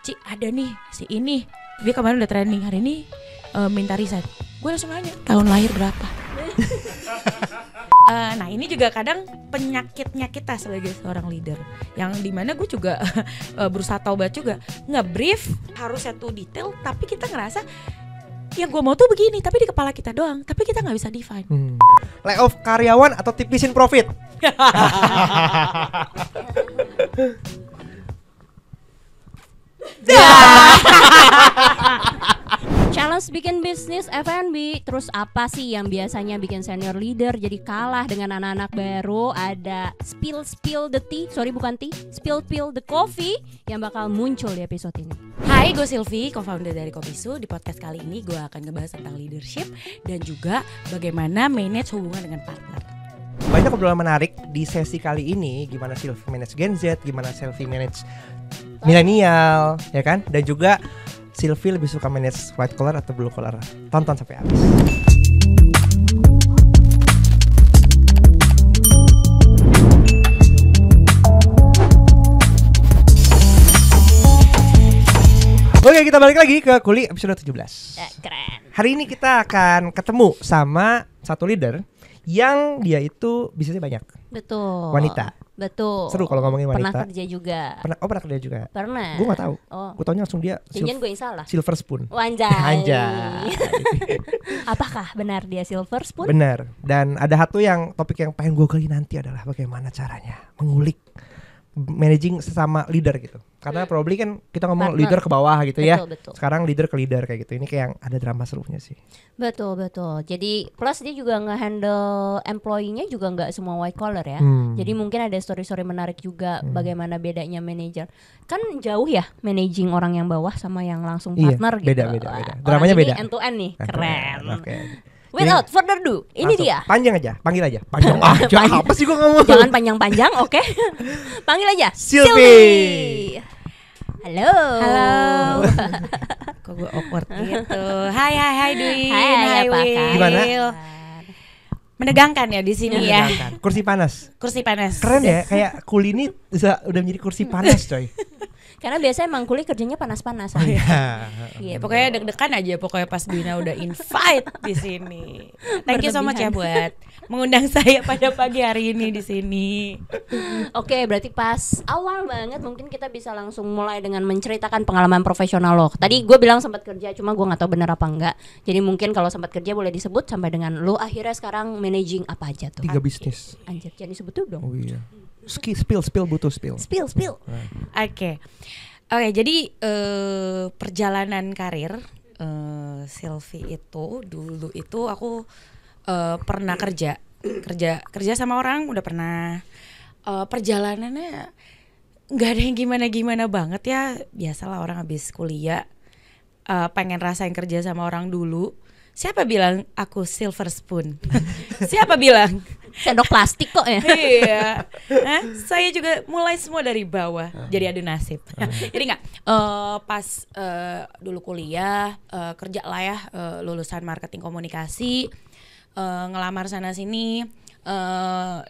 Ci ada nih si ini, dia kemarin udah training, hari ini minta resign. Gue langsung nanya tahun lahir berapa. Nah ini juga kadang penyakitnya kita sebagai seorang leader, yang dimana gue juga berusaha taubat juga, nge-brief harusnya tuh detail, tapi kita ngerasa yang gue mau tuh begini, tapi di kepala kita doang, tapi kita nggak bisa define. Layoff karyawan atau tipisin profit? Challenge bikin bisnis F&B. Terus apa sih yang biasanya bikin senior leader jadi kalah dengan anak-anak baru? Ada spill the tea, bukan tea, spill the coffee yang bakal muncul di episode ini. Hai, gue Sylvie, co-founder dari Kopisu. Di podcast kali ini gue akan ngebahas tentang leadership dan juga bagaimana manage hubungan dengan partner. Banyak obrolan menarik di sesi kali ini. Gimana Sylvie manage Gen Z, gimana Sylvie manage milenial, ya kan? Dan juga Sylvie lebih suka manage white collar atau blue collar. Tonton sampai habis. Oke, kita balik lagi ke Kuli episode 17. Keren. Hari ini kita akan ketemu sama satu leader yang dia itu bisnisnya banyak. Betul. Wanita. Betul. Seru kalau ngomongin wanita. Pernah kerja juga. Pernah kerja juga. Pernah. Gue gak tahu. Oh. Gue taunya langsung dia Jangan gue yang salah. silver spoon. Anjay. Anjay. Apakah benar dia silver spoon? Benar. Dan ada satu yang topik yang pengen gue gali nanti adalah bagaimana caranya mengulik managing sesama leader gitu. Karena probably kan kita ngomong Partner. leader ke bawah gitu ya. Betul. Sekarang leader ke leader kayak gitu. Ini kayak yang ada drama serunya sih. Betul. Jadi plus dia juga nge-handle employee-nya juga nggak semua white collar ya. Jadi mungkin ada story-story menarik juga bagaimana bedanya manajer. Kan jauh ya managing orang yang bawah sama yang langsung partner gitu. Beda. Dramanya beda. End to end nih. Keren. Oke. Without further ado, ini Langsung, dia. Panjang aja, panggil aja. Panjang aja. Apa sih gue ngomong? Jangan panjang-panjang, oke? Panggil aja Sylvie. Halo. Kok gue awkward gitu. Hai Dwi. Hai, apa Will. kabar? Gimana? Menegangkan ya di sini ya. Kursi panas. Kursi panas. Keren ya, kayak Kuli ini udah menjadi kursi panas coy. Karena biasanya emang kuliah kerjanya panas-panas. Iya, pokoknya deg-degan aja pokoknya pas Dina udah invite di sini. Thank you so much ya buat mengundang saya pada pagi hari ini di sini. Oke, berarti pas awal banget mungkin kita bisa langsung mulai dengan menceritakan pengalaman profesional lo. Tadi gue bilang sempat kerja, cuma gue nggak tahu benar apa enggak. Jadi mungkin kalau sempat kerja boleh disebut sampai dengan lo akhirnya sekarang managing apa aja tuh? 3 bisnis. Anjir, jangan disebut tuh dong. Oh iya. Spill butuh spill. Spill. Oke, jadi perjalanan karir Sylvie itu dulu itu aku pernah kerja sama orang, udah pernah. Perjalanannya nggak ada yang gimana banget ya, biasalah orang habis kuliah pengen rasain kerja sama orang dulu. Siapa bilang aku silver spoon? Siapa bilang? Sendok plastik kok ya. Iya. Saya juga mulai semua dari bawah. Jadi adu nasib. Jadi nggak pas dulu kuliah kerja lah ya, lulusan marketing komunikasi, ngelamar sana sini,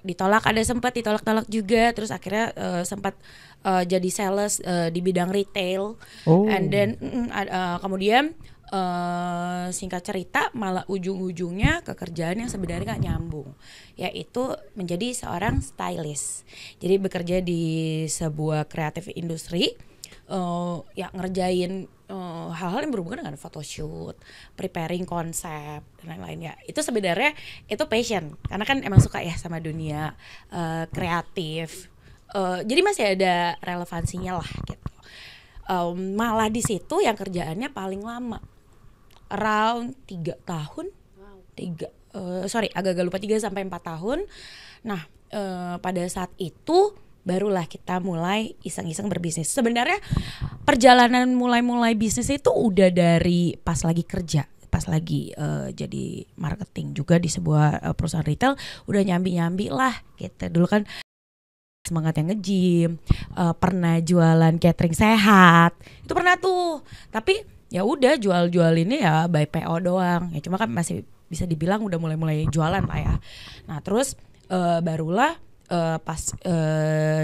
ditolak ditolak juga. Terus akhirnya sempat jadi sales di bidang retail. And then kemudian singkat cerita malah ujung-ujungnya ke kerjaan yang sebenarnya gak nyambung, yaitu menjadi seorang stylist. Jadi bekerja di sebuah kreatif industri, ya ngerjain hal-hal yang berhubungan dengan photoshoot, preparing konsep dan lain-lain ya. Itu sebenarnya itu passion, karena kan emang suka ya sama dunia kreatif. Jadi masih ada relevansinya lah gitu. Malah di situ yang kerjaannya paling lama, around 3 tahun. Agak-agak lupa 3 sampai 4 tahun. Nah, pada saat itu barulah kita mulai iseng-iseng berbisnis. Sebenarnya perjalanan mulai bisnis itu udah dari pas lagi kerja, pas lagi jadi marketing juga di sebuah perusahaan retail, udah nyambi lah gitu. Dulu kan semangat yang nge-gym, pernah jualan catering sehat, itu pernah tuh. Tapi ya udah jual ini ya by PO doang. Ya cuma kan masih bisa dibilang udah mulai jualan lah ya. Nah terus barulah pas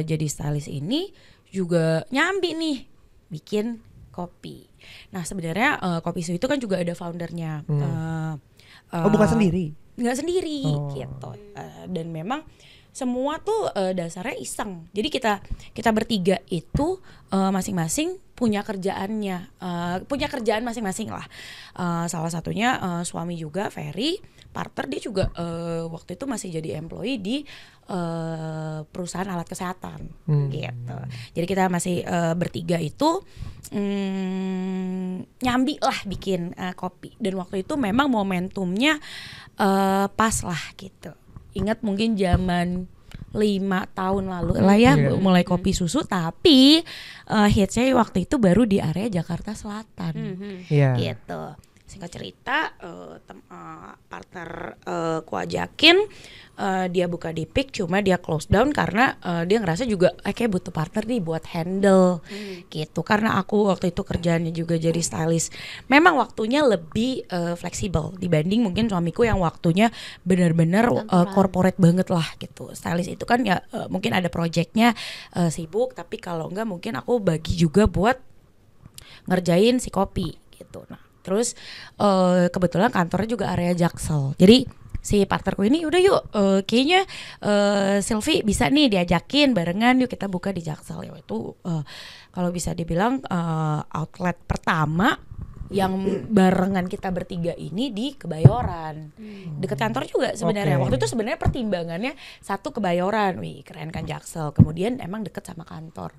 jadi stylist ini juga nyambi nih bikin kopi. Nah sebenarnya Kopi Su itu kan juga ada foundernya. Oh bukan sendiri? Nggak sendiri gitu. Dan memang semua tuh dasarnya iseng. Jadi kita bertiga itu masing-masing punya kerjaannya, punya kerjaan masing-masing lah. Salah satunya suami juga, Ferry, partner, dia juga waktu itu masih jadi employee di perusahaan alat kesehatan gitu. Jadi kita masih bertiga itu nyambi lah bikin kopi. Dan waktu itu memang momentumnya pas lah gitu. Ingat mungkin zaman 5 tahun lalu lah ya mulai kopi susu, tapi hitsnya waktu itu baru di area Jakarta Selatan gitu. Singkat cerita partner ku ajakin, dia buka di Peak, cuma dia close down karena dia ngerasa juga kayak butuh partner nih buat handle gitu. Karena aku waktu itu kerjaannya juga jadi stylist, memang waktunya lebih fleksibel dibanding mungkin suamiku yang waktunya benar-benar corporate banget lah gitu. Stylist itu kan ya mungkin ada projectnya sibuk, tapi kalau enggak mungkin aku bagi juga buat ngerjain si kopi gitu. Nah terus kebetulan kantornya juga area Jaksel, jadi si partnerku ini udah yuk kayaknya Sylvie bisa nih diajakin barengan, yuk kita buka di Jaksel. Ya itu kalau bisa dibilang outlet pertama yang barengan kita bertiga ini di Kebayoran, deket kantor juga sebenarnya. Waktu itu sebenarnya pertimbangannya satu Kebayoran, wih keren kan Jaksel, kemudian emang deket sama kantor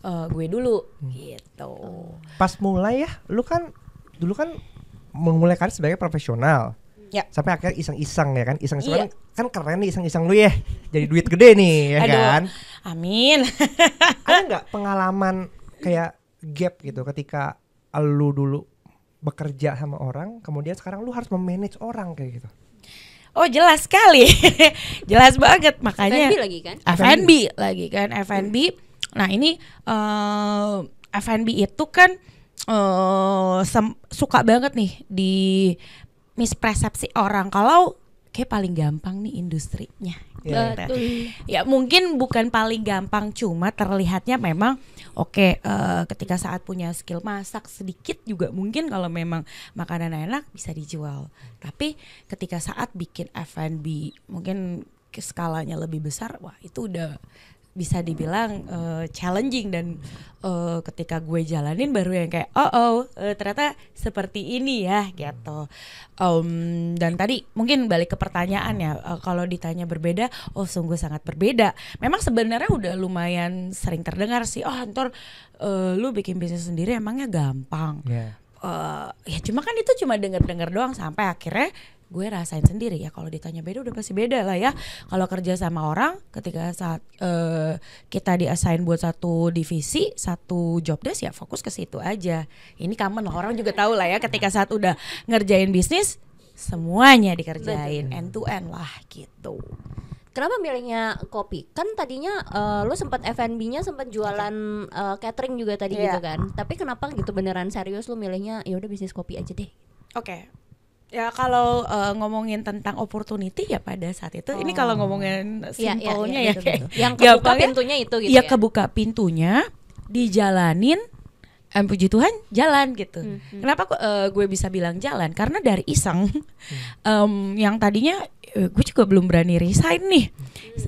gue dulu gitu. Pas mulai ya, lu kan dulu kan memulai karir sebagai profesional. Ya. Sampai akhirnya iseng-iseng ya kan. Iseng-iseng kan keren nih iseng-iseng lu ya. Jadi duit gede nih ya. Aduh, kan. Amin. Ada nggak pengalaman kayak gap gitu ketika lu dulu bekerja sama orang, kemudian sekarang lu harus memanage orang kayak gitu? Oh jelas sekali. Jelas banget, makanya F&B lagi kan? F&B lagi kan, F&B. Nah ini F&B itu kan suka banget nih di mispersepsi orang kalau kayak paling gampang nih industrinya. Betul. Ya mungkin bukan paling gampang, cuma terlihatnya memang oke, ketika saat punya skill masak sedikit juga mungkin kalau memang makanan enak bisa dijual. Tapi ketika saat bikin F&B mungkin skalanya lebih besar, wah itu udah bisa dibilang challenging. Dan ketika gue jalanin baru yang kayak ternyata seperti ini ya gitu. Dan tadi mungkin balik ke pertanyaan ya, kalau ditanya berbeda, sungguh sangat berbeda. Memang sebenarnya udah lumayan sering terdengar sih, ntar lu bikin bisnis sendiri emangnya gampang. Ya cuma kan itu cuma denger-denger doang, sampai akhirnya gue rasain sendiri ya. Kalau ditanya beda udah pasti beda lah ya. Kalau kerja sama orang, ketika saat kita di-assign buat satu divisi, satu job desk, ya fokus ke situ aja. Ini common lah, orang juga tahu lah ya. Ketika saat udah ngerjain bisnis, semuanya dikerjain end to end lah gitu. Kenapa milihnya kopi? Kan tadinya lu sempat F&B-nya, sempat jualan catering juga tadi gitu kan. Tapi kenapa gitu beneran serius lu milihnya ya udah bisnis kopi aja deh? Oke. Ya kalau ngomongin tentang opportunity ya pada saat itu, ini kalau ngomongin simpelnya ya, betul. Yang kebuka pintunya itu gitu ya. Kebuka pintunya, dijalanin, puji Tuhan jalan gitu. Kenapa gue bisa bilang jalan? Karena dari iseng, yang tadinya gue juga belum berani resign nih,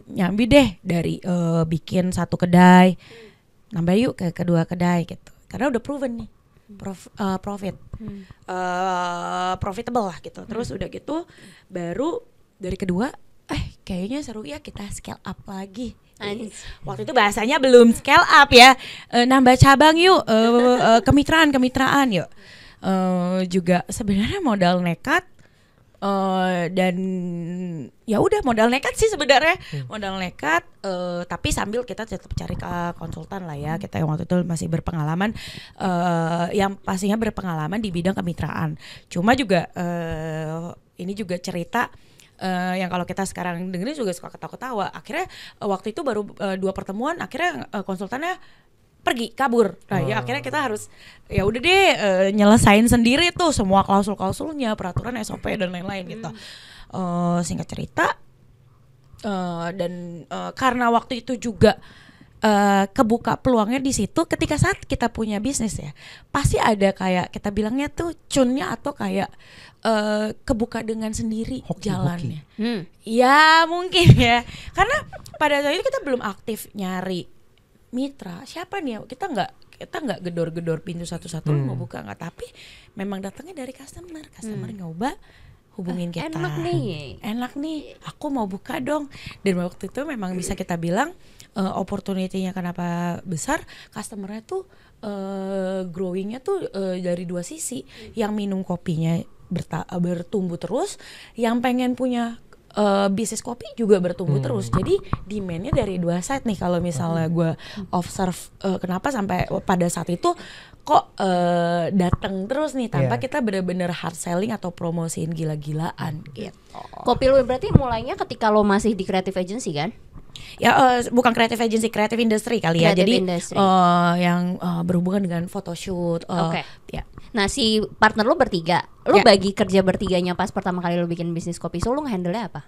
nyambi deh dari bikin satu kedai, nambah yuk ke kedua kedai gitu. Karena udah proven nih. Profitable lah gitu. Terus udah gitu baru dari kedua kayaknya seru ya kita scale up lagi. Waktu itu bahasanya belum scale up ya, nambah cabang yuk, kemitraan yuk. Juga sebenarnya modal nekat, dan ya udah modal nekat sih sebenarnya, modal nekat, tapi sambil kita tetap cari konsultan lah ya. Kita yang waktu itu masih berpengalaman, yang pastinya berpengalaman di bidang kemitraan. Cuma juga ini juga cerita yang kalau kita sekarang dengerin juga suka ketawa-ketawa. Akhirnya waktu itu baru 2 pertemuan, akhirnya konsultannya pergi kabur. Nah ya akhirnya kita harus ya udah deh nyelesain sendiri tuh semua klausul-klausulnya, peraturan SOP dan lain-lain gitu. Singkat cerita, dan karena waktu itu juga kebuka peluangnya di situ ketika saat kita punya bisnis ya. Pasti ada kayak kita bilangnya tuh cunnya atau kayak kebuka dengan sendiri jalannya. Ya mungkin ya. Karena pada saat itu kita belum aktif nyari mitra. Siapa nih? Kita nggak gedor-gedor pintu satu-satu mau buka nggak. Tapi memang datangnya dari customer nyoba. Hubungin kita, enak nih, aku mau buka dong. Dan waktu itu memang bisa kita bilang opportunity-nya kenapa besar, customer-nya tuh growing-nya tuh dari dua sisi. Yang minum kopinya bertumbuh terus, yang pengen punya bisnis kopi juga bertumbuh terus. Jadi demand-nya dari dua side nih. Kalau misalnya gue observe kenapa sampai pada saat itu kok datang terus nih tanpa kita benar-benar hard selling atau promosiin gila-gilaan gitu. Kopi lu berarti mulainya ketika lo masih di creative agency kan? Ya bukan creative agency, creative industry kali ya. Creative Jadi industry. Yang berhubungan dengan photoshoot. Oke. Ya. Nah si partner lu bertiga, lu bagi kerja bertiganya pas pertama kali lu bikin bisnis kopi, so lu nge-handle-nya apa?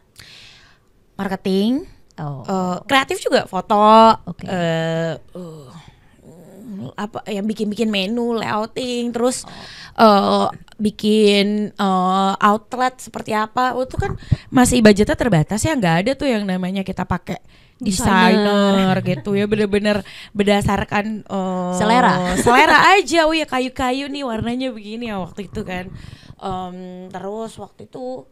Marketing, kreatif juga, foto, apa yang bikin menu, layouting, terus bikin outlet seperti apa. Itu kan masih budgetnya terbatas ya, nggak ada tuh yang namanya kita pakai desainer gitu ya, bener-bener berdasarkan selera aja. Oh ya kayu-kayu nih warnanya begini ya waktu itu kan. Terus waktu itu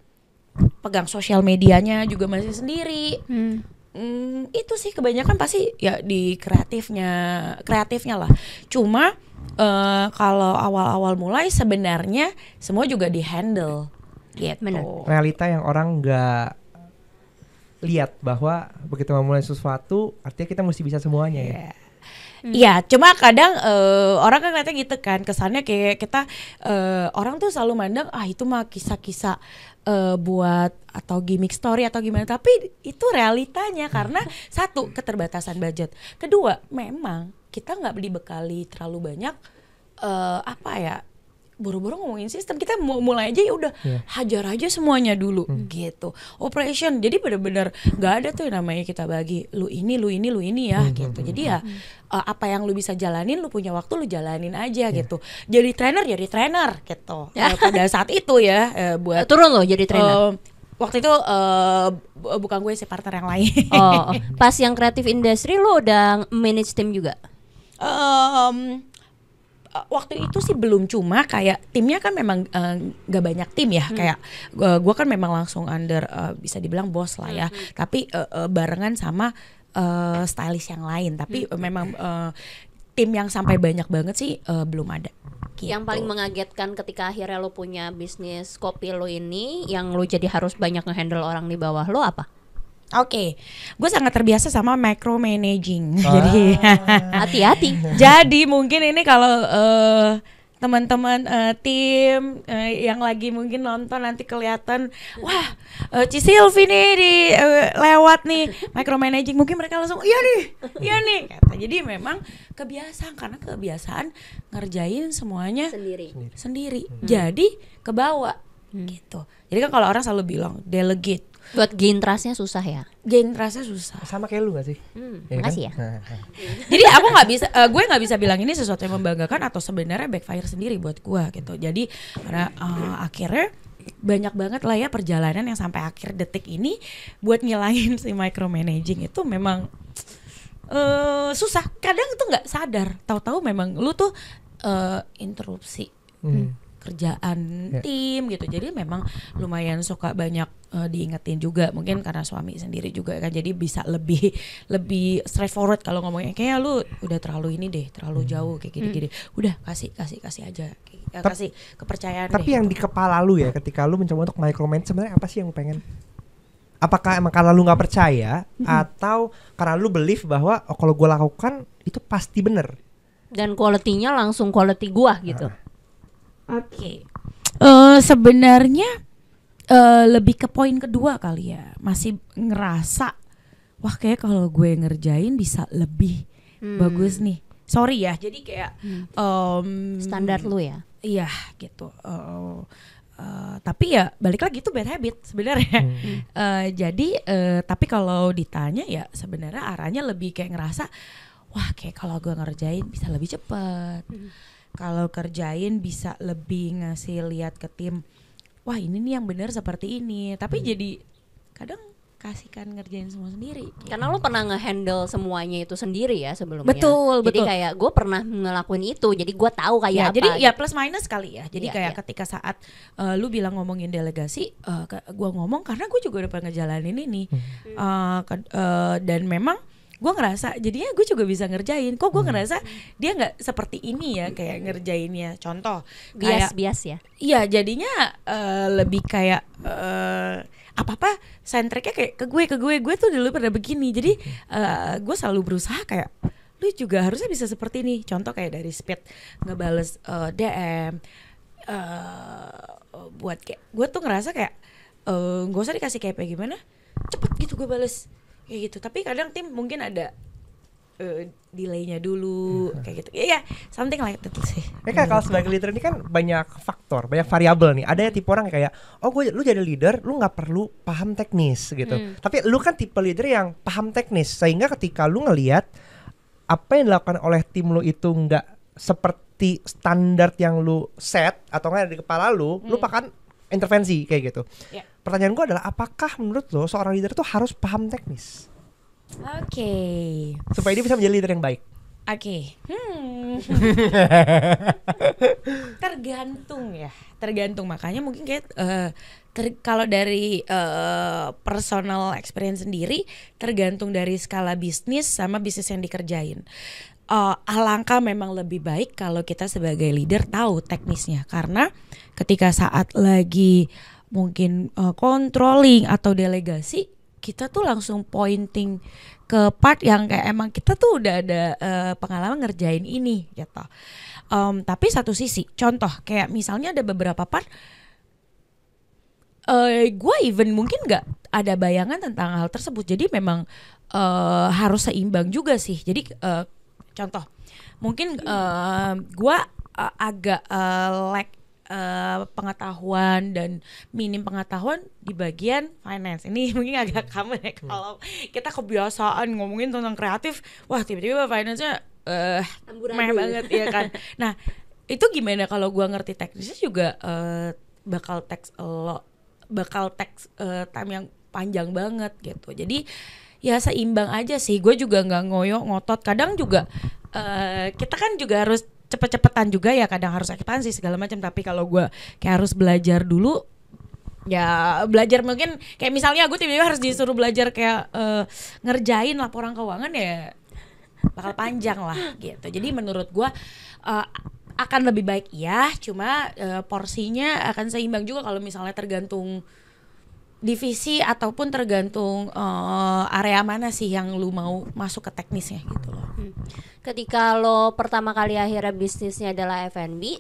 pegang sosial medianya juga masih sendiri. Itu sih kebanyakan pasti ya di kreatifnya lah. Cuma kalau awal-awal mulai sebenarnya semua juga di handle gitu. Bener. Realita yang orang nggak lihat bahwa begitu memulai sesuatu artinya kita mesti bisa semuanya ya. Iya, cuma kadang orang kan ngeliatnya gitu kan, kesannya kayak kita orang tuh selalu mandang itu mah kisah-kisah buat atau gimmick story atau gimana, tapi itu realitanya karena satu keterbatasan budget, kedua memang kita nggak dibekali terlalu banyak buru-buru ngomongin sistem. Kita mulai aja ya udah hajar aja semuanya dulu gitu. Operation jadi benar-benar nggak ada tuh yang namanya kita bagi lu ini ya gitu. Jadi ya apa yang lu bisa jalanin, lu punya waktu lu jalanin aja gitu. Jadi trainer gitu. Pada saat itu ya buat turun lo jadi trainer. Waktu itu bukan gue sih, partner yang lain. Pas yang creative industry lu udah manage tim juga? Waktu itu sih belum, cuma kayak timnya kan memang gak banyak tim ya. Kayak gue kan memang langsung under bisa dibilang bos lah ya. Tapi barengan sama stylist yang lain. Tapi memang tim yang sampai banyak banget sih belum ada gitu. Yang paling mengagetkan ketika akhirnya lo punya bisnis kopi lo ini, yang lo jadi harus banyak nge-handle orang di bawah lo apa? Oke, gue sangat terbiasa sama micromanaging. Jadi hati-hati. Jadi mungkin ini kalau teman-teman tim yang lagi mungkin nonton nanti kelihatan, wah Ci Sylvie nih di lewat nih micromanaging, mungkin mereka langsung iya nih kata. Jadi memang kebiasaan, karena kebiasaan ngerjain semuanya sendiri. Jadi kebawa gitu. Jadi kan kalau orang selalu bilang delegate. Buat gain trust-nya susah ya? Gain trust-nya susah. Sama kayak lu gak sih? Makasih ya. Jadi aku nggak bisa, gue nggak bisa bilang ini sesuatu yang membanggakan atau sebenarnya backfire sendiri buat gue gitu. Jadi karena akhirnya banyak banget lah ya perjalanan yang sampai akhir detik ini buat ngilangin si micromanaging itu memang susah. Kadang tuh nggak sadar, tahu-tahu memang lu tuh interupsi kerjaan tim gitu. Jadi memang lumayan suka banyak diingetin juga, mungkin karena suami sendiri juga kan, jadi bisa lebih straightforward kalau ngomongnya, kayak lu udah terlalu ini deh, terlalu jauh kayak gini-gini. Udah kasih aja, kasih kepercayaan. Tapi deh, yang gitu. di kepala lu ya ketika lu mencoba untuk micromanage, sebenarnya apa sih yang lu pengen? Apakah emang karena lu nggak percaya atau karena lu believe bahwa kalau gue lakukan itu pasti bener dan quality-nya langsung quality gua gitu? Oke. Sebenarnya lebih ke poin kedua kali ya. Masih ngerasa wah kayak kalau gue ngerjain bisa lebih bagus nih. Sorry ya. Jadi kayak standar lu ya. Iya gitu. Tapi ya balik lagi itu bad habit sebenarnya. Jadi tapi kalau ditanya ya sebenarnya arahnya lebih kayak ngerasa wah kayak kalau gue ngerjain bisa lebih cepat. Kalau kerjain bisa lebih ngasih lihat ke tim, wah ini nih yang benar seperti ini. Tapi jadi kadang kasihkan ngerjain semua sendiri. Karena lo pernah nge-handle semuanya itu sendiri ya sebelumnya. Betul. Jadi kayak gue pernah ngelakuin itu, jadi gue tahu kayak Ya, apa. jadi ya plus minus kali ya. Jadi Iya, kayak iya. ketika saat lu bilang ngomongin delegasi, gue ngomong karena gue juga udah pernah ngejalanin ini. Dan memang gue ngerasa jadinya gue juga bisa ngerjain. Kok gue ngerasa dia nggak seperti ini ya kayak ngerjainnya. Contoh kayak bias ya. iya jadinya lebih kayak apa-apa sentriknya kayak ke gue tuh dulu pernah begini. Jadi gue selalu berusaha kayak lu juga harusnya bisa seperti ini. Contoh kayak dari speed ngebales DM buat kayak gue tuh ngerasa kayak gak usah dikasih KP gimana cepet gitu gue bales kayak gitu. Tapi kadang tim mungkin ada delaynya dulu kayak gitu ya, something like that sih. Kan kalau sebagai leader ini kan banyak faktor, banyak variabel nih. Ada yang tipe orang kayak, lu jadi leader, lu nggak perlu paham teknis gitu. Tapi lu kan tipe leader yang paham teknis, sehingga ketika lu ngelihat apa yang dilakukan oleh tim lu itu nggak seperti standar yang lu set atau nggak ada di kepala lu akan intervensi kayak gitu. Yeah. Pertanyaan gua adalah, apakah menurut lo seorang leader itu harus paham teknis? Oke. Supaya dia bisa menjadi leader yang baik. Oke. Tergantung makanya mungkin kayak kalau dari personal experience sendiri tergantung dari skala bisnis sama bisnis yang dikerjain. Alangkah memang lebih baik kalau kita sebagai leader tahu teknisnya, karena ketika saat lagi mungkin controlling atau delegasi, kita tuh langsung pointing ke part yang kayak emang kita tuh udah ada pengalaman ngerjain ini gitu. Tapi satu sisi, contoh kayak misalnya ada beberapa part gue even mungkin nggak ada bayangan tentang hal tersebut. Jadi memang harus seimbang juga sih. Jadi contoh mungkin gue agak lack pengetahuan dan minim pengetahuan di bagian finance. Ini mungkin agak common ya kalau kita kebiasaan ngomongin tentang kreatif, wah tiba-tiba finance-nya meh banget ya kan. Nah itu gimana kalau gua ngerti teknisnya juga bakal teks time yang panjang banget gitu. Jadi ya seimbang aja sih. Gue juga nggak ngotot. Kadang juga kita kan juga harus cepet-cepetan juga ya, kadang harus ekspansi segala macam. Tapi kalau gue kayak harus belajar dulu, ya belajar mungkin kayak misalnya gue tiba-tiba harus disuruh belajar kayak ngerjain laporan keuangan, ya bakal panjang lah gitu. Jadi menurut gue akan lebih baik ya, cuma porsinya akan seimbang juga kalau misalnya tergantung divisi ataupun tergantung area mana sih yang lu mau masuk ke teknisnya gitu loh. Ketika lo pertama kali akhirnya bisnisnya adalah F&B,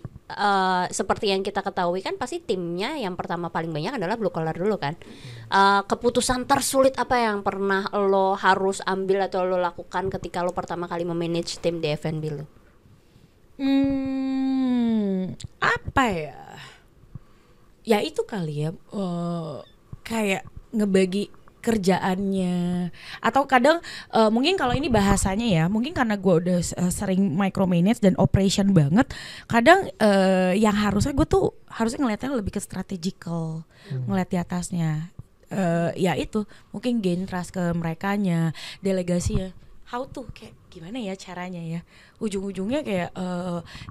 seperti yang kita ketahui kan pasti timnya yang pertama paling banyak adalah blue collar dulu kan. Keputusan tersulit apa yang pernah lo harus ambil atau lo lakukan ketika lo pertama kali memanage tim di F&B lo? Apa ya? Ya itu kali ya, kayak ngebagi kerjaannya, atau kadang mungkin kalau ini bahasanya ya, mungkin karena gue udah sering micromanage dan operation banget, kadang yang harusnya gue tuh harusnya ngeliatnya lebih ke strategical, ngeliat di atasnya, ya itu mungkin gain trust ke merekanya, delegasi ya, how to kayak gimana ya caranya ya, ujung-ujungnya kayak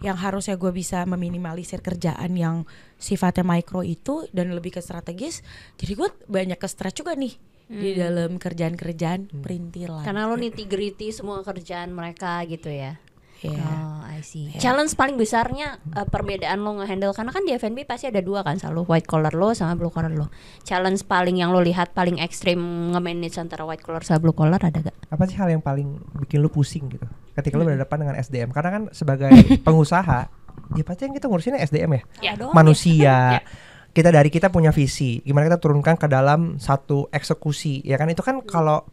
yang harusnya gue bisa meminimalisir kerjaan yang sifatnya micro itu dan lebih ke strategis, jadi gue banyak ke stretch juga nih di dalam kerjaan-kerjaan perintilan. Karena lo nitty-gritty semua kerjaan mereka gitu ya. Yeah. Oh, I see. Challenge paling besarnya perbedaan lo nge-handle, karena kan di F&B pasti ada dua kan, selalu white collar lo sama blue collar lo. Challenge paling yang lo lihat paling ekstrim nge-manage antara white collar sama blue collar ada gak? Apa sih hal yang paling bikin lu pusing gitu ketika lu berhadapan dengan SDM? Karena kan sebagai pengusaha, ya pasti yang kita ngurusin SDM ya, manusia. Kita punya visi, gimana kita turunkan ke dalam satu eksekusi, ya kan? Itu kan kalau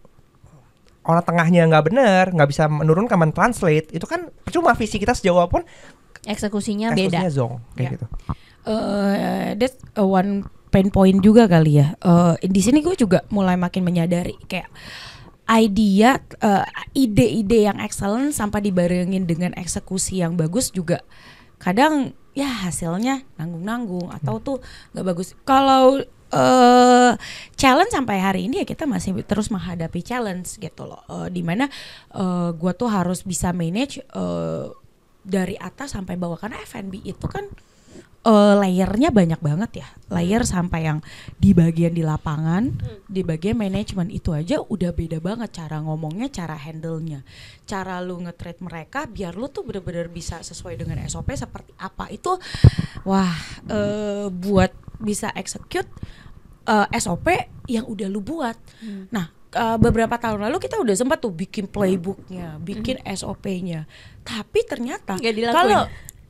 orang tengahnya nggak benar, nggak bisa menurunkan, mentranslate, itu kan percuma visi kita sejauh apapun, eksekusinya beda. zong kayak gitu. That's one pain point juga kali ya. Di sini gue juga mulai makin menyadari kayak idea, ide-ide yang excellent sampai dibarengin dengan eksekusi yang bagus juga kadang ya hasilnya nanggung-nanggung atau tuh nggak bagus. Kalau challenge sampai hari ini ya kita masih terus menghadapi challenge gitu loh, dimana gue tuh harus bisa manage dari atas sampai bawah, karena F&B itu kan layernya banyak banget ya, layer sampai yang di bagian di lapangan, di bagian manajemen itu aja udah beda banget cara ngomongnya, cara handle-nya, cara lu nge-treat mereka biar lu tuh bener-bener bisa sesuai dengan SOP seperti apa itu, wah buat bisa execute SOP yang udah lu buat. Nah beberapa tahun lalu kita udah sempat tuh bikin playbooknya, bikin SOP-nya, tapi ternyata kalau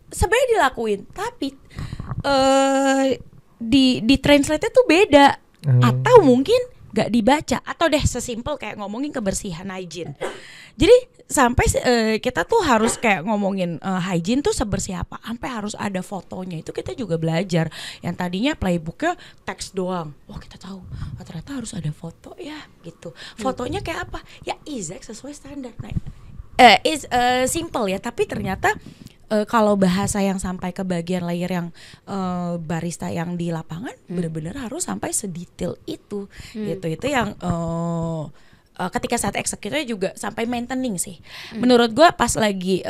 sebenarnya dilakuin, tapi di translate-nya tuh beda, atau mungkin gak dibaca, atau deh sesimpel kayak ngomongin kebersihan hygiene. Jadi sampai kita tuh harus kayak ngomongin hygiene tuh sebersih apa, sampai harus ada fotonya. Itu kita juga belajar. Yang tadinya playbooknya teks doang, wah kita tahu ternyata harus ada foto ya gitu. Fotonya kayak apa? Ya exact sesuai standar. Nah, simple ya, tapi ternyata kalau bahasa yang sampai ke bagian layer yang barista yang di lapangan benar-benar harus sampai sedetail itu gitu. Itu yang ketika saat eksekusinya juga sampai maintaining sih. Menurut gue pas lagi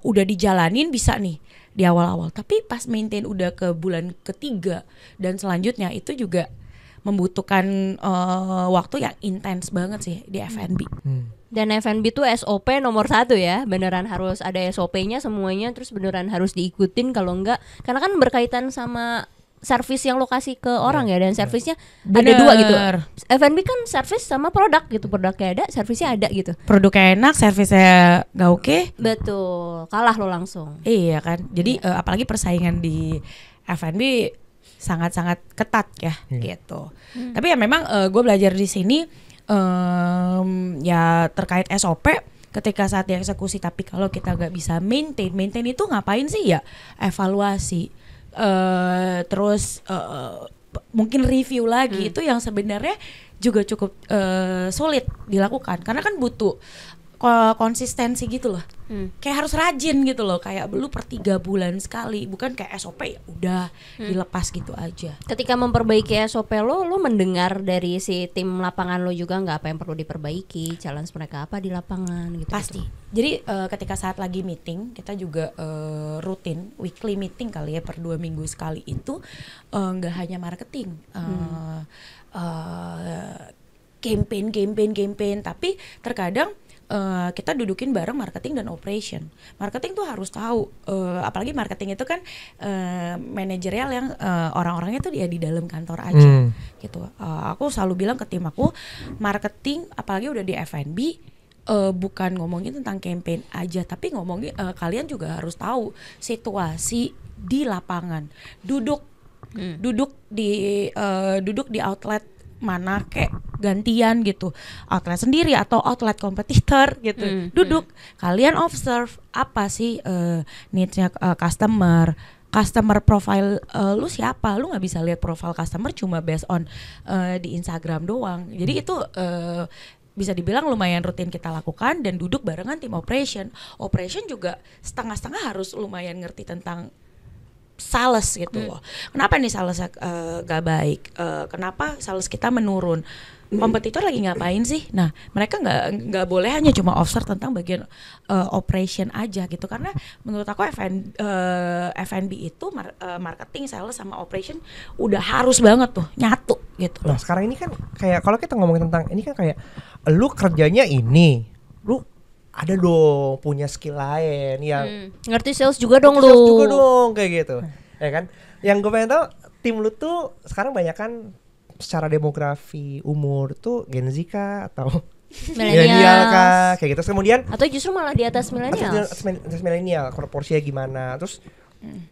udah dijalanin bisa nih di awal-awal, tapi pas maintain udah ke bulan ketiga dan selanjutnya itu juga membutuhkan waktu yang intens banget sih di F&B. Dan F&B tuh SOP nomor 1 ya, beneran harus ada SOP-nya semuanya, terus beneran harus diikutin, kalau enggak, karena kan berkaitan sama servis yang lokasi ke orang ya, dan servisnya ada 2 gitu. F&B kan servis sama produk gitu, produknya ada, servisnya ada gitu. Produknya enak, servisnya nggak oke, betul, kalah lo langsung. Iya kan, jadi apalagi persaingan di F&B sangat-sangat ketat ya gitu. Tapi ya memang gue belajar di sini. Ya terkait SOP ketika saat dieksekusi, tapi kalau kita nggak bisa maintain itu ngapain sih ya? Evaluasi, terus mungkin review lagi, itu yang sebenarnya juga cukup sulit dilakukan karena kan butuh konsistensi gitu loh. Kayak harus rajin gitu loh, kayak lu per 3 bulan sekali, bukan kayak SOP ya udah dilepas gitu aja. Ketika memperbaiki SOP lo mendengar dari si tim lapangan lo juga nggak apa yang perlu diperbaiki, challenge mereka apa di lapangan gitu. Pasti. Jadi ketika saat lagi meeting, kita juga rutin weekly meeting kali ya, per 2 minggu sekali itu nggak hanya marketing, campaign, tapi terkadang kita dudukin bareng marketing dan operation. Marketing tuh harus tahu, apalagi marketing itu kan manajerial yang orang-orangnya tuh dia di dalam kantor aja gitu. Aku selalu bilang ke tim aku, marketing apalagi udah di F&B, bukan ngomongin tentang campaign aja, tapi ngomongin kalian juga harus tahu situasi di lapangan. Duduk di outlet mana kayak gantian gitu, outlet sendiri atau outlet kompetitor gitu. Duduk, kalian observe apa sih needs-nya customer profile lu siapa. Lu nggak bisa lihat profile customer cuma based on di Instagram doang. Jadi itu bisa dibilang lumayan rutin kita lakukan, dan duduk barengan tim operation juga setengah-setengah harus lumayan ngerti tentang sales gitu loh. Kenapa nih sales gak baik? Kenapa sales kita menurun? Kompetitor lagi ngapain sih? Nah, mereka nggak boleh hanya cuma observe tentang bagian operation aja gitu, karena menurut aku F&B itu marketing, sales sama operation udah harus banget tuh nyatu gitu. Nah, sekarang ini kan kayak kalau kita ngomongin tentang ini kan kayak lu kerjanya ini, lu ada dong punya skill lain yang ngerti sales juga dong lu. Sales juga dong kayak gitu. Ya kan? Yang gue pengen tahu, tim lu tuh sekarang banyak kan secara demografi umur tuh Gen Z kah atau milenial kah kayak gitu. Kemudian atau justru malah di atas milenial. Atas milenial, proporsinya gimana? Terus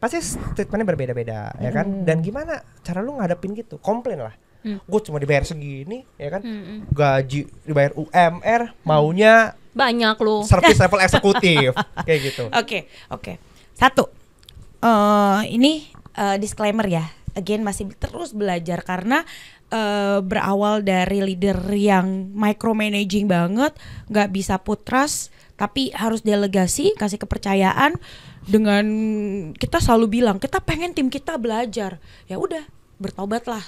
pasti statementnya berbeda-beda ya kan? Dan gimana cara lu ngadepin gitu? Komplain lah. Gue cuma dibayar segini ya kan? Gaji dibayar UMR, maunya banyak lu. Service level eksekutif kayak gitu. Oke. Satu, ini disclaimer ya. again masih terus belajar karena berawal dari leader yang micromanaging banget, nggak bisa put trust, tapi harus delegasi, kasih kepercayaan. Dengan kita selalu bilang kita pengen tim kita belajar, ya udah bertobatlah.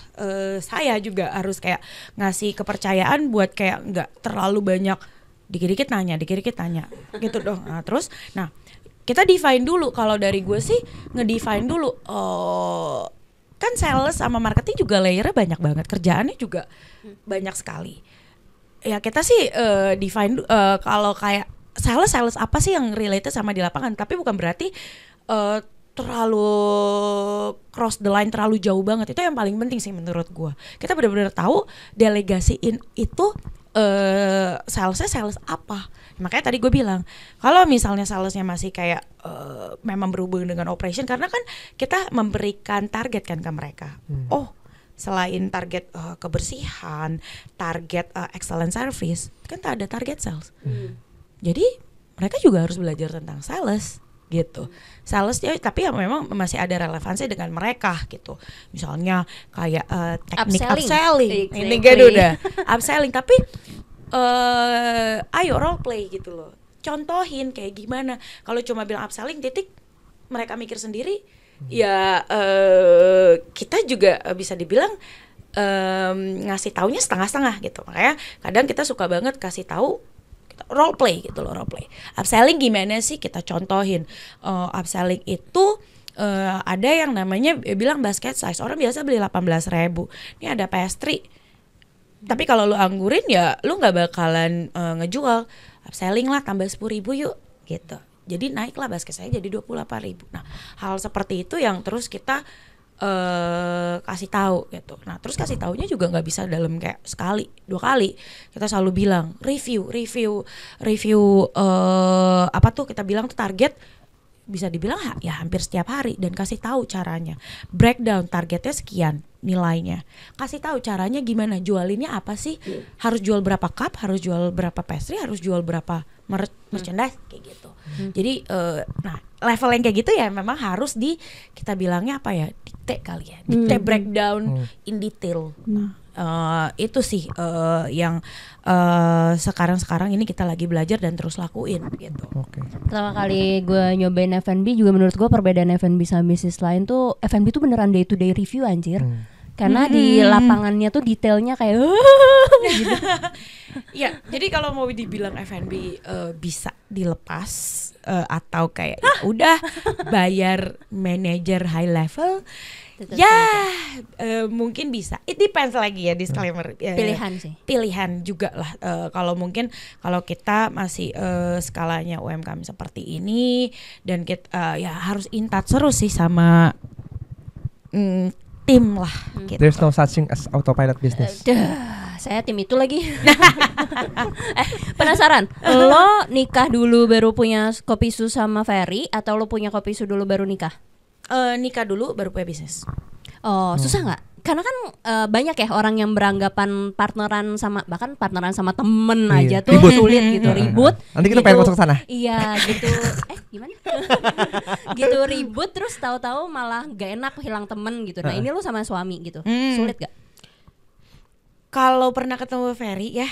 Saya juga harus kayak ngasih kepercayaan buat kayak nggak terlalu banyak dikit-dikit nanya gitu dong. Nah, terus kita define dulu. Kalau dari gue sih ngedefine dulu. Kan sales sama marketing juga layernya banyak banget, kerjaannya juga banyak sekali. Ya kita sih define kalau kayak sales apa sih yang related sama di lapangan, tapi bukan berarti terlalu cross the line, terlalu jauh banget. Itu yang paling penting sih menurut gue. Kita benar-benar tahu delegasiin itu salesnya sales apa. Makanya tadi gue bilang kalau misalnya salesnya masih kayak memang berhubungan dengan operation, karena kan kita memberikan target kan ke mereka. Selain target kebersihan, target excellent service, kan tak ada target sales. Jadi mereka juga harus belajar tentang sales gitu. Salesnya tapi memang masih ada relevansi dengan mereka gitu. Misalnya kayak teknik upselling. Ini kan udah upselling, tapi ayo role play gitu loh. Contohin kayak gimana. Kalau cuma bilang upselling titik, mereka mikir sendiri, ya kita juga bisa dibilang ngasih taunya setengah-setengah gitu. Makanya kadang kita suka banget kasih tahu role play gitu loh, role play. Upselling gimana sih, kita contohin. Upselling itu ada yang namanya bilang basket size. Orang biasa beli 18.000. Ini ada pastry. Tapi kalau lu anggurin ya lu nggak bakalan ngejual. Upselling lah, tambah 10.000 yuk gitu. Jadi naiklah basket saya jadi 28.000. Nah, hal seperti itu yang terus kita kasih tahu gitu. Nah, terus kasih taunya juga nggak bisa dalam kayak sekali, 2 kali. Kita selalu bilang review apa tuh kita bilang tuh target, bisa dibilang ya hampir setiap hari, dan kasih tahu caranya. Breakdown targetnya sekian nilainya. Kasih tahu caranya gimana, jualinnya apa sih? Harus jual berapa cup, harus jual berapa pastry, harus jual berapa merchandise kayak gitu. Jadi nah, level yang kayak gitu ya memang harus kita bilangnya apa ya? Dikte kali ya. Dikte breakdown in detail. Nah, itu sih yang sekarang ini kita lagi belajar dan terus lakuin gitu. Pertama kali gue nyobain F&B juga, menurut gue perbedaan F&B sama bisnis lain tuh, F&B tuh beneran day to day review anjir. Karena di lapangannya tuh detailnya kayak gitu. Ya, jadi kalau mau dibilang F&B bisa dilepas atau kayak udah bayar manajer high level, mungkin bisa. It depends lagi ya, disclaimer. Pilihan sih. Pilihan juga lah. Kalau mungkin kalau kita masih skalanya UMKM seperti ini, dan kita ya harus in touch terus sih sama tim lah. Gitu. There's no such thing as autopilot business. Saya tim itu lagi. Penasaran, lo nikah dulu baru punya kopi su sama Ferry, atau lo punya kopi su dulu baru nikah? Nikah dulu baru punya bisnis. Oh, susah nggak? Karena kan banyak ya orang yang beranggapan partneran sama temen aja tuh sulit gitu, ribut. Nanti kita pengen masuk ke sana. Iya gitu. Gimana? Gitu ribut terus tahu-tahu malah gak enak, hilang temen gitu. Nah, ini lu sama suami gitu. Sulit gak? Kalau pernah ketemu Ferry ya,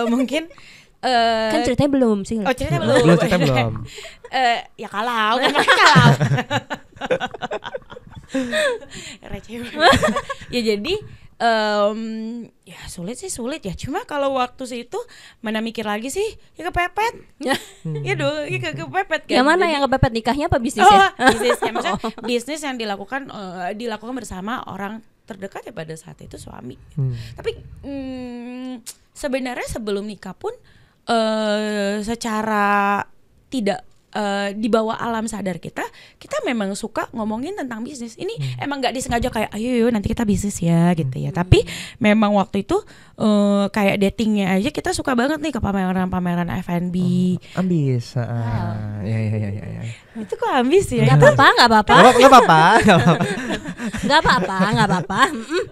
mungkin kan ceritanya belum sih. Oh, ceritanya belum. Ya kalau receh. Ya jadi ya sulit ya. Cuma kalau waktu itu mana mikir lagi sih, ya kepepet. Ya dong, ya kepepet kan. Yang mana jadi, yang kepepet, nikahnya apa bisnisnya? Bisnisnya, maksudnya bisnis yang dilakukan bersama orang terdekat ya pada saat itu suami. Tapi sebenarnya sebelum nikah pun secara tidak di bawah alam sadar kita memang suka ngomongin tentang bisnis. Ini emang nggak disengaja kayak ayo nanti kita bisnis ya gitu ya. Tapi memang waktu itu kayak datingnya aja kita suka banget nih ke pameran F&B. Ambis. Ya. Itu kok ambis ya? Gak apa-apa.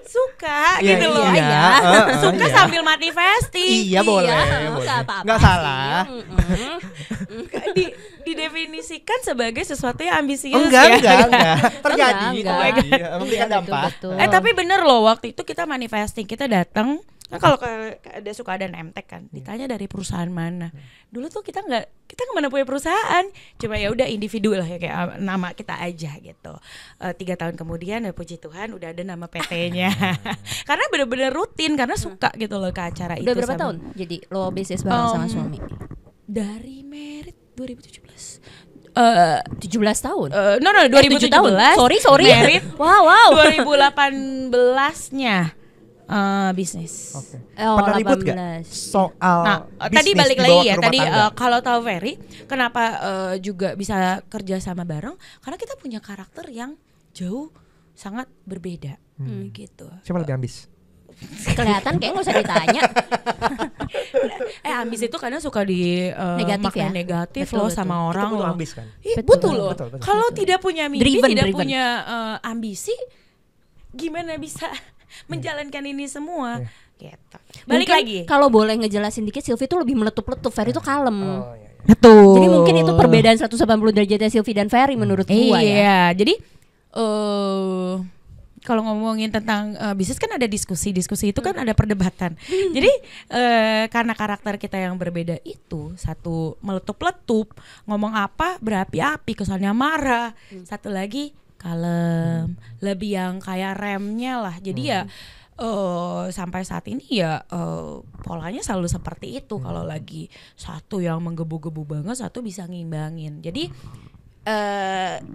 Suka ya, gitu loh. Suka sambil manifesting. Iya boleh. Gak apa-apa. Gak salah. Di didefinisikan sebagai sesuatu yang ambisius Enggak. Enggak. Terjadi. Emang Iya, kan dampak. betul. Tapi bener loh, waktu itu kita manifesting, kita datang. Kan kalau ada suka ada nemtek kan, ditanya dari perusahaan mana. Dulu tuh kita mana punya perusahaan, cuma ya udah individu lah ya, kayak nama kita aja gitu. 3 tahun kemudian ya puji Tuhan udah ada nama PT-nya. Karena bener-bener rutin, karena suka gitu loh ke acara itu. Udah berapa tahun? Jadi lo bisnis bareng sama suami? Dari merit 2017. 17 tahun. No 2017 tahun. Sorry. Merit. Wow. 2018-nya bisnis. Oke. Oh, Pernah ribut 18. gak soal Tadi bisnis balik dibawa lagi ya. ke rumah Tadi tangga? kalau tahu Ferry, kenapa juga bisa kerja sama bareng? Karena kita punya karakter yang jauh sangat berbeda, gitu. Siapa lebih ambis? Kelihatan kayak nggak usah ditanya. Ambis itu kadang suka di Negatif makna ya? negatif Betul, loh betul. sama orang Itu butuh loh. ambis kan? Ih, Betul, betul loh. betul. Kalau tidak punya mimpi, Driven. tidak punya ambisi, gimana bisa menjalankan ini semua? Gitu. Balik Mungkin lagi. kalau boleh ngejelasin dikit, Sylvie tuh lebih meletup-letup, Ferry tuh kalem. Oh iya. Betul. Jadi mungkin itu perbedaan 180 derajatnya Sylvie dan Ferry menurut gua ya. Iya, jadi kalau ngomongin tentang bisnis kan ada diskusi itu kan ada perdebatan. Jadi karena karakter kita yang berbeda itu, satu meletup-letup, ngomong apa berapi-api, kesannya marah. Satu lagi kalem, lebih yang kayak remnya lah. Jadi ya sampai saat ini ya polanya selalu seperti itu. Kalau lagi satu yang menggebu-gebu banget, satu bisa ngimbangin. Jadi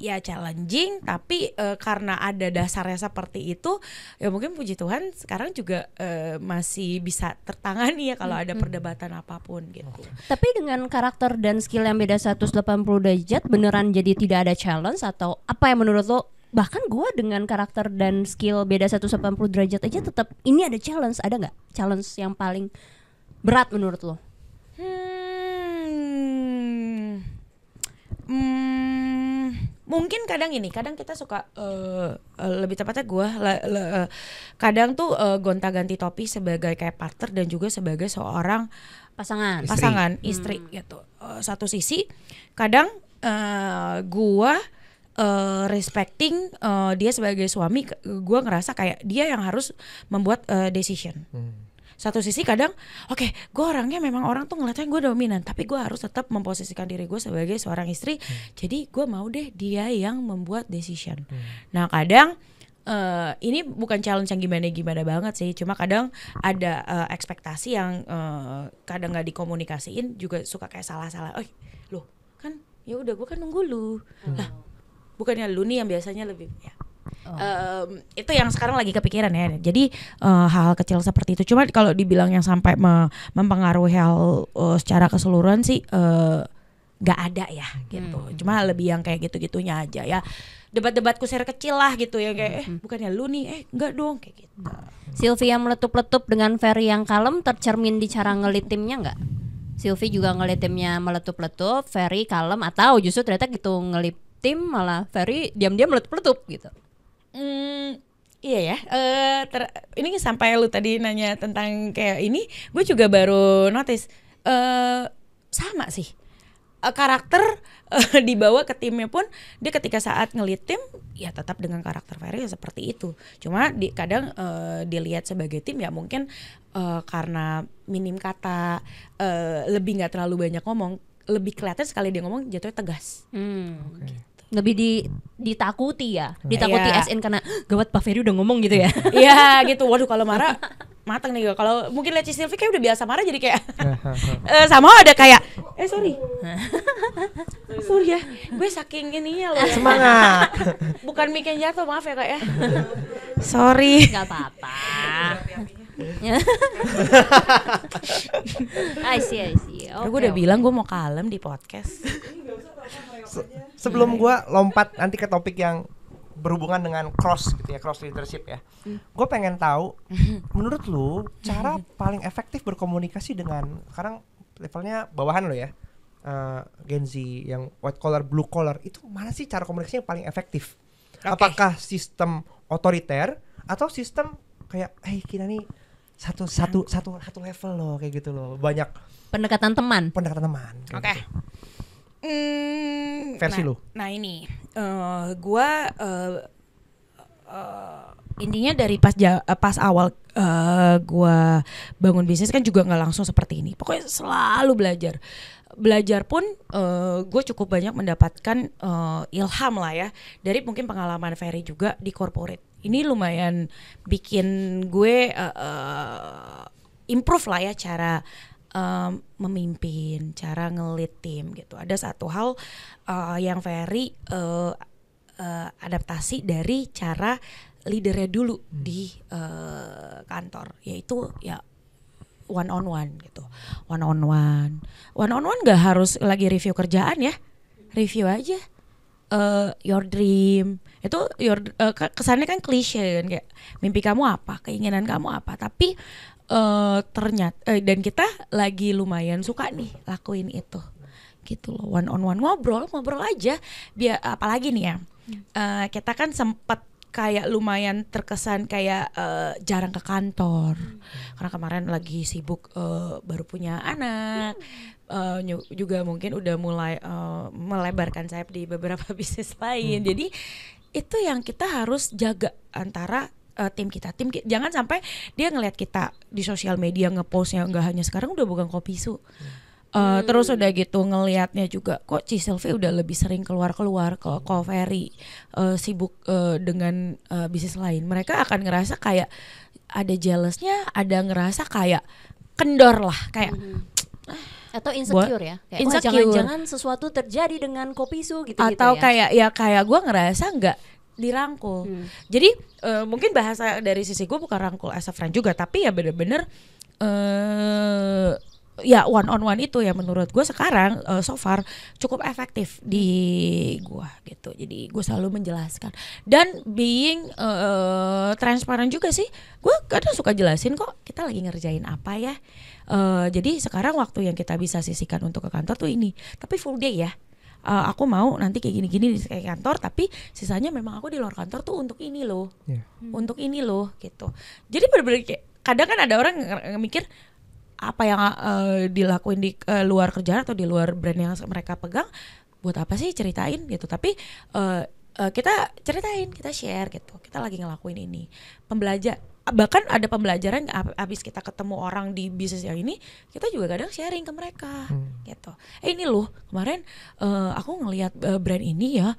ya challenging, tapi karena ada dasarnya seperti itu, ya mungkin puji Tuhan sekarang juga masih bisa tertangani ya kalau ada perdebatan apapun gitu. Tapi dengan karakter dan skill yang beda 180 derajat, beneran jadi tidak ada challenge atau apa yang menurut lo? Bahkan gue dengan karakter dan skill beda 180 derajat aja tetap ini ada challenge. Ada nggak challenge yang paling berat menurut lo? Mungkin kadang kita suka lebih tepatnya gue kadang tuh gonta-ganti topi sebagai kayak partner dan juga sebagai seorang pasangan istri gitu. Satu sisi kadang gue respecting dia sebagai suami, gue ngerasa kayak dia yang harus membuat decision. Satu sisi kadang oke, gue orangnya memang orang tuh ngeliatnya gue dominan, tapi gue harus tetap memposisikan diri gue sebagai seorang istri. Jadi gue mau deh dia yang membuat decision. Nah kadang ini bukan challenge yang gimana banget sih, cuma kadang ada ekspektasi yang kadang nggak dikomunikasiin, juga suka kayak salah-salah. Oh loh kan ya udah gue kan nunggu lu lah, bukannya lu nih yang biasanya lebih ya. Itu yang sekarang lagi kepikiran ya. Jadi hal-hal kecil seperti itu. Cuma kalau dibilang yang sampai mempengaruhi hal secara keseluruhan sih nggak ada ya gitu. Cuma lebih yang kayak gitu-gitunya aja ya. Debat-debat kusir kecil lah gitu ya, kayak bukannya lu nih enggak dong kayak gitu. Sylvie yang meletup-letup dengan Ferry yang kalem tercermin di cara ngelit timnya nggak? Sylvie juga ngelit timnya meletup-letup, Ferry kalem, atau justru ternyata gitu ngelit tim malah Ferry diam-diam meletup-letup gitu? Iya ya, ini sampai lu tadi nanya tentang kayak ini, gue juga baru notice sama sih karakter dibawa ke timnya pun, dia ketika saat ngelit tim ya tetap dengan karakter Ferry seperti itu. Cuma kadang dilihat sebagai tim ya mungkin karena minim kata, lebih nggak terlalu banyak ngomong, lebih kelihatan sekali dia ngomong jatuhnya tegas. Okay. Lebih ditakuti ya, ditakuti SN karena gawat Pak Ferry udah ngomong gitu ya. Iya gitu, waduh kalau marah matang nih. Kalau mungkin lihat Sylvie kayak udah biasa marah, jadi kayak sama ada kayak sorry ya, gue saking ininya loh ya. Semangat. Bukan mic yang jatuh, maaf ya kak ya. Sorry. Gak apa-apa. I see. Okay, gue udah bilang gue mau kalem di podcast. Sebelum gue lompat nanti ke topik yang berhubungan dengan cross leadership ya, gue pengen tahu menurut lu cara paling efektif berkomunikasi dengan sekarang levelnya bawahan lo ya, Gen Z yang white collar, blue collar, itu mana sih cara komunikasi yang paling efektif? Okay. Apakah sistem otoriter atau sistem kayak kita nih satu level loh kayak gitu loh, banyak pendekatan teman. Oke. Versi lu. Nah ini, gue intinya dari pas awal gue bangun bisnis kan juga nggak langsung seperti ini. Pokoknya selalu belajar pun gue cukup banyak mendapatkan ilham lah ya dari mungkin pengalaman Ferry juga di corporate. Ini lumayan bikin gue improve lah ya cara memimpin, cara ngelit tim gitu. Ada satu hal yang Ferry adaptasi dari cara leadernya dulu di kantor, yaitu ya one on one gitu. One on one gak harus lagi review kerjaan ya, review aja your dream. Itu kesannya kan klise kan, kayak mimpi kamu apa, keinginan kamu apa, tapi ternyata dan kita lagi lumayan suka nih lakuin itu gitu loh. One on one, ngobrol aja. Biar apalagi nih ya, kita kan sempet kayak lumayan terkesan kayak jarang ke kantor karena kemarin lagi sibuk baru punya anak, juga mungkin udah mulai melebarkan sayap di beberapa bisnis lain. Jadi itu yang kita harus jaga antara tim kita jangan sampai dia ngelihat kita di sosial media ngepostnya nggak hanya sekarang udah bukan kopi su. Terus udah gitu ngelihatnya juga kok Ci Sylvie udah lebih sering keluar kok Ferry sibuk dengan bisnis lain. Mereka akan ngerasa kayak ada jealousnya, ada ngerasa kayak kendor lah, kayak atau insecure ya, kayak insecure. Jangan-jangan sesuatu terjadi dengan Kopisu gitu atau ya? kayak gue ngerasa nggak dirangkul. Jadi mungkin bahasa dari sisi gue bukan rangkul as a friend juga, tapi ya bener-bener ya one on one itu ya menurut gue sekarang so far cukup efektif di gue gitu. Jadi gue selalu menjelaskan dan being transparan juga sih. Gue kadang suka jelasin kok kita lagi ngerjain apa ya. Jadi sekarang waktu yang kita bisa sisihkan untuk ke kantor tuh ini, tapi full day ya. Aku mau nanti kayak gini-gini di kantor, tapi sisanya memang aku di luar kantor tuh untuk ini loh, untuk ini loh gitu. Jadi bener-bener kayak kadang kan ada orang mikir apa yang dilakuin di luar kerjaan atau di luar brand yang mereka pegang buat apa sih ceritain gitu. Tapi kita ceritain, kita share gitu, kita lagi ngelakuin ini, bahkan ada pembelajaran abis kita ketemu orang di bisnis yang ini, kita juga kadang sharing ke mereka gitu. Ini loh kemarin aku ngelihat brand ini ya,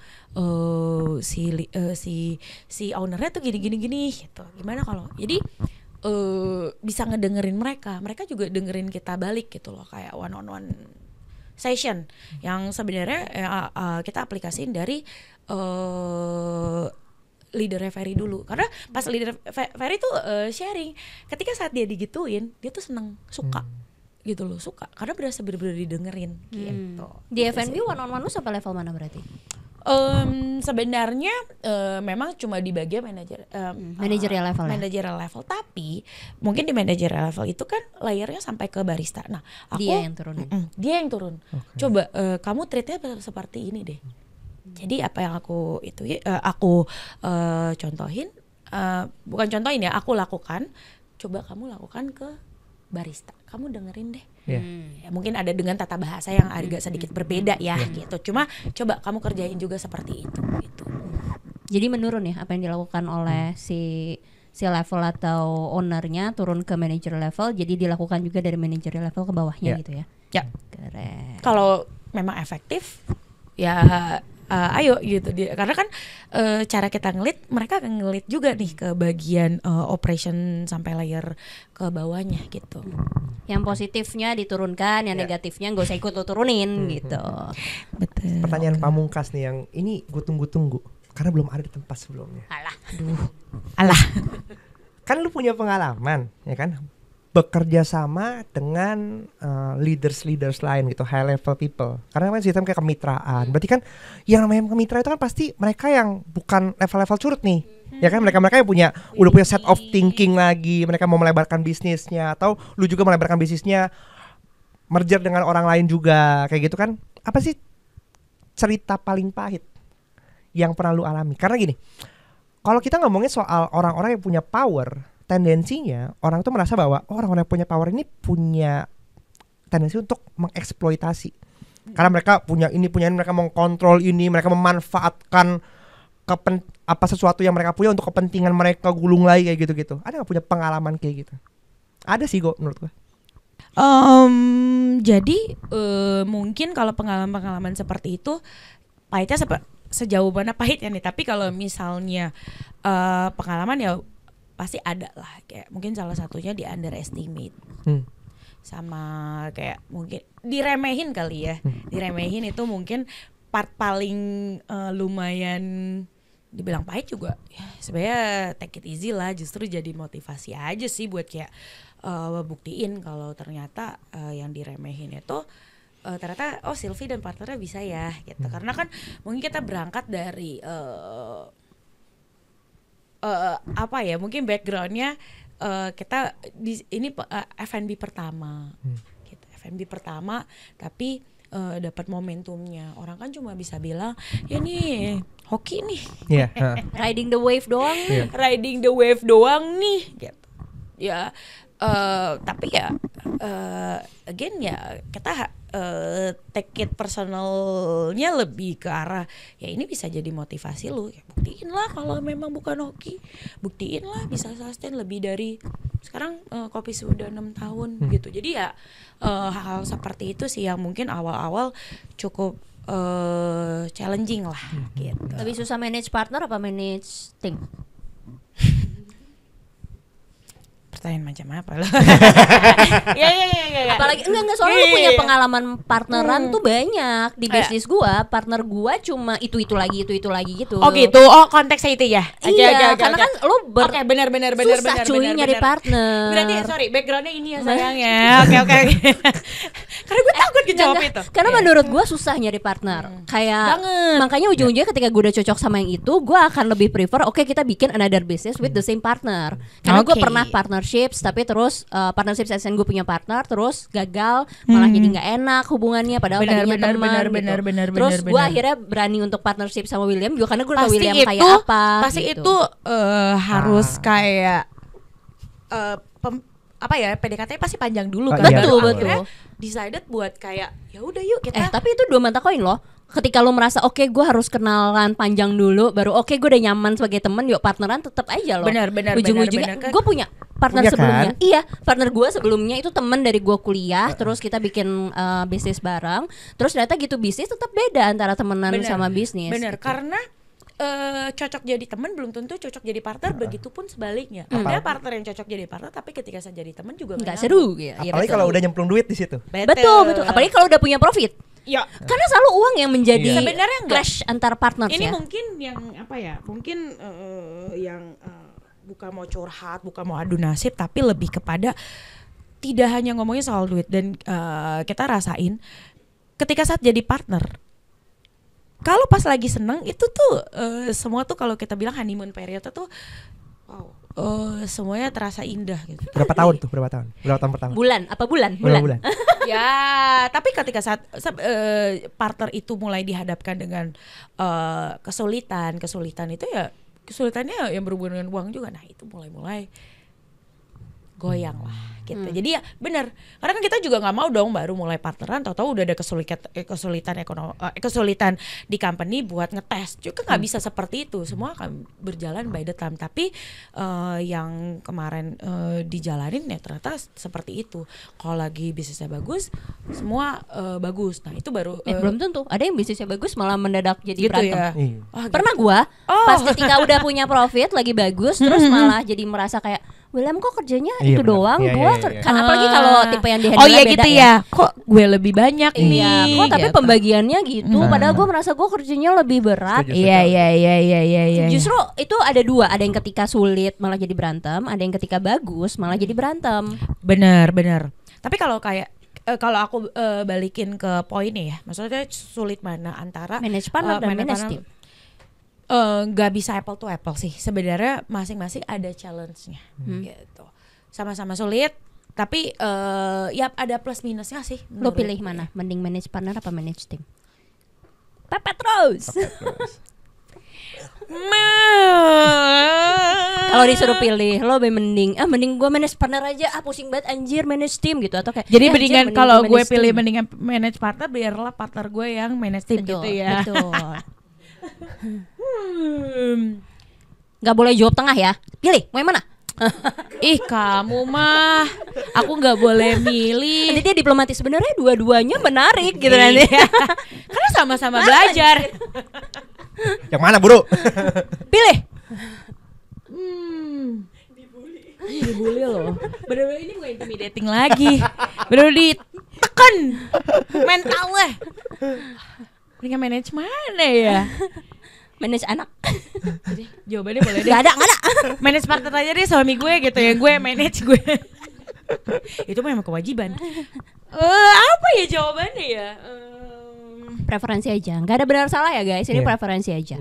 si ownernya tuh gini gitu. Gimana kalau jadi bisa ngedengerin mereka juga dengerin kita balik gitu loh, kayak one on one session yang sebenarnya kita aplikasiin dari leadernya Ferry dulu, karena pas leader Ferry tuh sharing ketika saat dia digituin dia tuh seneng, suka gitu loh, suka karena berasa bener-bener didengerin gitu. Di FNB one on one lu sampai level mana berarti? Sebenarnya memang cuma di bagian managerial level managerial level, tapi mungkin di managerial level itu kan layernya sampai ke barista. Nah, dia yang turun. Dia yang turun. Okay. Coba kamu treatnya seperti ini deh. Jadi apa yang aku contohin, bukan contohin ya, aku lakukan. Coba kamu lakukan ke barista, kamu dengerin deh. Ya, mungkin ada dengan tata bahasa yang agak sedikit berbeda ya gitu. Cuma coba kamu kerjain juga seperti itu gitu. Jadi menurun ya apa yang dilakukan oleh si level atau ownernya turun ke manager level, jadi dilakukan juga dari manager level ke bawahnya gitu ya. Ya. Keren. Kalau memang efektif ya ayo gitu dia, karena kan cara kita ngelit, mereka akan ngelit juga nih ke bagian operation sampai layer ke bawahnya gitu. Yang positifnya diturunkan, yang negatifnya nggak usah ikut lo turunin gitu. Betul. Pertanyaan pamungkas nih yang ini gue tunggu-tunggu karena belum ada di tempat sebelumnya. Alah. Kan lu punya pengalaman ya kan, bekerja sama dengan leaders lain gitu, high level people. Karena kan sistem kayak kemitraan. Berarti kan yang namanya kemitraan itu kan pasti mereka yang bukan level-level curut nih. Ya kan mereka yang udah punya set of thinking lagi, mereka mau melebarkan bisnisnya, atau lu juga melebarkan bisnisnya, merger dengan orang lain juga kayak gitu kan. Apa sih cerita paling pahit yang pernah lu alami? Karena gini, kalau kita ngomongin soal orang-orang yang punya power, tendensinya orang tuh merasa bahwa orang-orang yang punya power ini punya tendensi untuk mengeksploitasi Karena mereka punya ini, mereka mengkontrol ini, mereka memanfaatkan apa sesuatu yang mereka punya untuk kepentingan mereka, gulung lagi kayak gitu-gitu. Ada nggak punya pengalaman kayak gitu? Ada sih kok menurut gue. Jadi mungkin kalau pengalaman seperti itu pahitnya sejauh mana pahitnya nih. Tapi kalau misalnya pengalaman ya pasti ada lah. Kayak mungkin salah satunya di underestimate. Sama kayak mungkin diremehin kali ya. Diremehin itu mungkin part paling lumayan dibilang pahit juga ya, sebenarnya take it easy lah, justru jadi motivasi aja sih buat kayak buktiin kalau ternyata yang diremehin itu ternyata Sylvie dan partnernya bisa ya gitu. Karena kan mungkin kita berangkat dari apa ya, mungkin backgroundnya kita ini F&B pertama gitu, F&B pertama tapi dapat momentumnya. Orang kan cuma bisa bilang ya nih hoki nih, riding the wave doang, riding the wave doang nih gitu ya. Tapi ya again ya kita take it personalnya lebih ke arah ya ini bisa jadi motivasi lu ya, buktiin lah kalau memang bukan hoki, buktiin lah bisa sustain lebih dari sekarang kopi sudah 6 tahun gitu. Jadi ya hal-hal seperti itu sih yang mungkin awal-awal cukup challenging lah gitu. Lebih susah manage partner apa manage tim? Pertanyaan macam apa loh? Ya. Apalagi enggak soalnya lu punya pengalaman partneran tuh banyak di bisnis gua. Partner gua cuma itu lagi gitu. Oh gitu. Oh konteksnya itu ya. Iya, karena kan lu benar susah cuy nyari partner. Berarti sorry backgroundnya ini ya sayang ya. Oke. Karena gue takut dijawab itu. Karena menurut gue susah nyari partner. Kayak makanya ujung-ujungnya ketika gue udah cocok sama yang itu, gue akan lebih prefer kita bikin another business with the same partner. Karena gue pernah partnerships tapi terus partnerships SN gue punya partner terus gagal, malah jadi nggak enak hubungannya padahal tadinya teman. Benar. Terus gue akhirnya berani untuk partnership sama William juga karena gue tahu William kayak apa. Pasti itu harus kayak apa ya, PDKT pasti panjang dulu kan. Betul. Decided buat kayak ya udah yuk kita. Tapi itu dua mata koin loh. Ketika lo merasa gue harus kenalan panjang dulu baru gue udah nyaman sebagai temen, yuk partneran tetap aja loh. Benar. Ujung-ujungnya gue punya partner sebelumnya. Kan? Iya, partner gue sebelumnya itu temen dari gue kuliah, terus kita bikin bisnis bareng. Terus ternyata gitu bisnis tetap beda antara temenan sama bisnis. Benar, gitu. Karena cocok jadi teman belum tentu cocok jadi partner, begitupun sebaliknya. Ada partner yang cocok jadi partner tapi ketika saya jadi teman juga nggak seru ya. Apalagi kalau udah nyemplung duit di situ. Betul. Apalagi kalau udah punya profit. Ya. Karena selalu uang yang menjadi sebenarnya clash antar partners. Ini ya. mungkin yang apa ya? Mungkin yang bukan mau curhat, bukan mau adu nasib, tapi lebih kepada tidak hanya ngomongin soal duit dan kita rasain ketika saat jadi partner. Kalau pas lagi seneng itu tuh semua tuh kalau kita bilang honeymoon period tuh wow, semuanya terasa indah gitu. Berapa tahun pertama? Bulan. Ya, tapi ketika saat partner itu mulai dihadapkan dengan kesulitan itu ya kesulitannya yang berhubungan dengan uang juga. Nah, itu mulai goyang lah gitu. Jadi ya benar. Karena kan kita juga nggak mau dong baru mulai partneran tahu-tahu udah ada kesulitan di company buat ngetes. Juga nggak bisa seperti itu. Semua akan berjalan by the time. Tapi yang kemarin dijalanin ya ternyata seperti itu. Kalau lagi bisnisnya bagus, semua bagus. Nah, itu baru belum tentu. Ada yang bisnisnya bagus malah mendadak jadi gitu berantem. Ya. Gitu. Pernah gua pas ketika udah punya profit lagi bagus terus malah jadi merasa kayak William kok kerjanya itu doang, gue kan apalagi kalau tipe yang di-handle beda gitu ya. Kok gue lebih banyak nih. Iya, kok tapi gitu. Pembagiannya gitu. Padahal gue merasa gue kerjanya lebih berat. Iya. Justru itu ada dua, ada yang ketika sulit malah jadi berantem, ada yang ketika bagus malah jadi berantem. Benar. Tapi kalau kayak kalau aku balikin ke poinnya ya, maksudnya sulit mana antara manage partner dan manage team. Gak bisa apple to apple sih sebenarnya, masing-masing ada challenge-nya gitu. Sama-sama sulit tapi ya ada plus minusnya sih. Lo pilih mana? Mending manage partner apa manage team? Pepet Rose. Kalau disuruh pilih, lo lebih mending gue manage partner aja, pusing banget anjir manage tim gitu, atau kayak Jadi ya, mendingan anjir, kalau gue manage pilih tim. mendingan manage partner, biarlah partner gue yang manage tim Betul, gitu ya. betul. Gak boleh jawab tengah ya. Pilih, mau yang mana? Ih kamu mah, aku nggak boleh milih. Nanti dia diplomatis, sebenarnya dua-duanya menarik gitu nanti. Karena sama-sama belajar. Yang mana, Bro? Pilih. Dibully loh. Bener-bener ini gue intimidating lagi. Bener-bener ditekan mentalnya. Mendingan manage mana ya? Manage anak. Jadi jawabannya boleh deh. Gak ada. Manage partner aja deh suami gue gitu ya. Gue manage gue. Itu memang kewajiban. Apa ya jawabannya ya? Preferensi aja. Gak ada benar salah ya guys. Ini preferensi aja.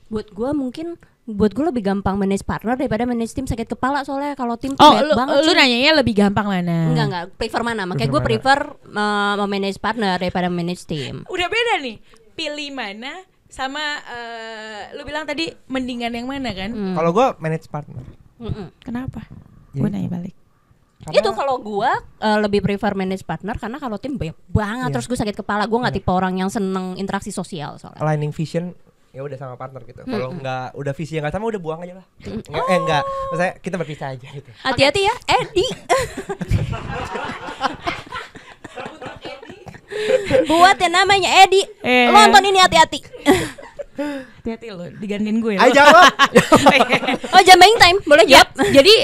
Buat gue lebih gampang manage partner daripada manage tim, sakit kepala soalnya kalau tim tuh banyak banget. Lu nanyanya lebih gampang mana? Enggak, prefer mana? Makanya gue prefer memanage partner daripada manage tim. Udah beda nih. Pilih mana sama lu bilang tadi mendingan yang mana kan? Kalau gue manage partner. Kenapa? Ya Gue itu. nanya balik. Karena Itu kalau gue lebih prefer manage partner karena kalau tim banyak banget terus gue sakit kepala. Gue nggak tipe orang yang seneng interaksi sosial soalnya. aligning vision ya udah sama partner gitu. Kalau nggak udah visi yang nggak sama udah buang aja lah. Enggak, maksudnya kita berpisah aja gitu. Hati-hati ya, Edi. Buat yang namanya Edi, lo nonton ini hati-hati. Hati-hati lo, digantiin gue. Ayo jawab. Oh jam buying time, boleh jawab. Jadi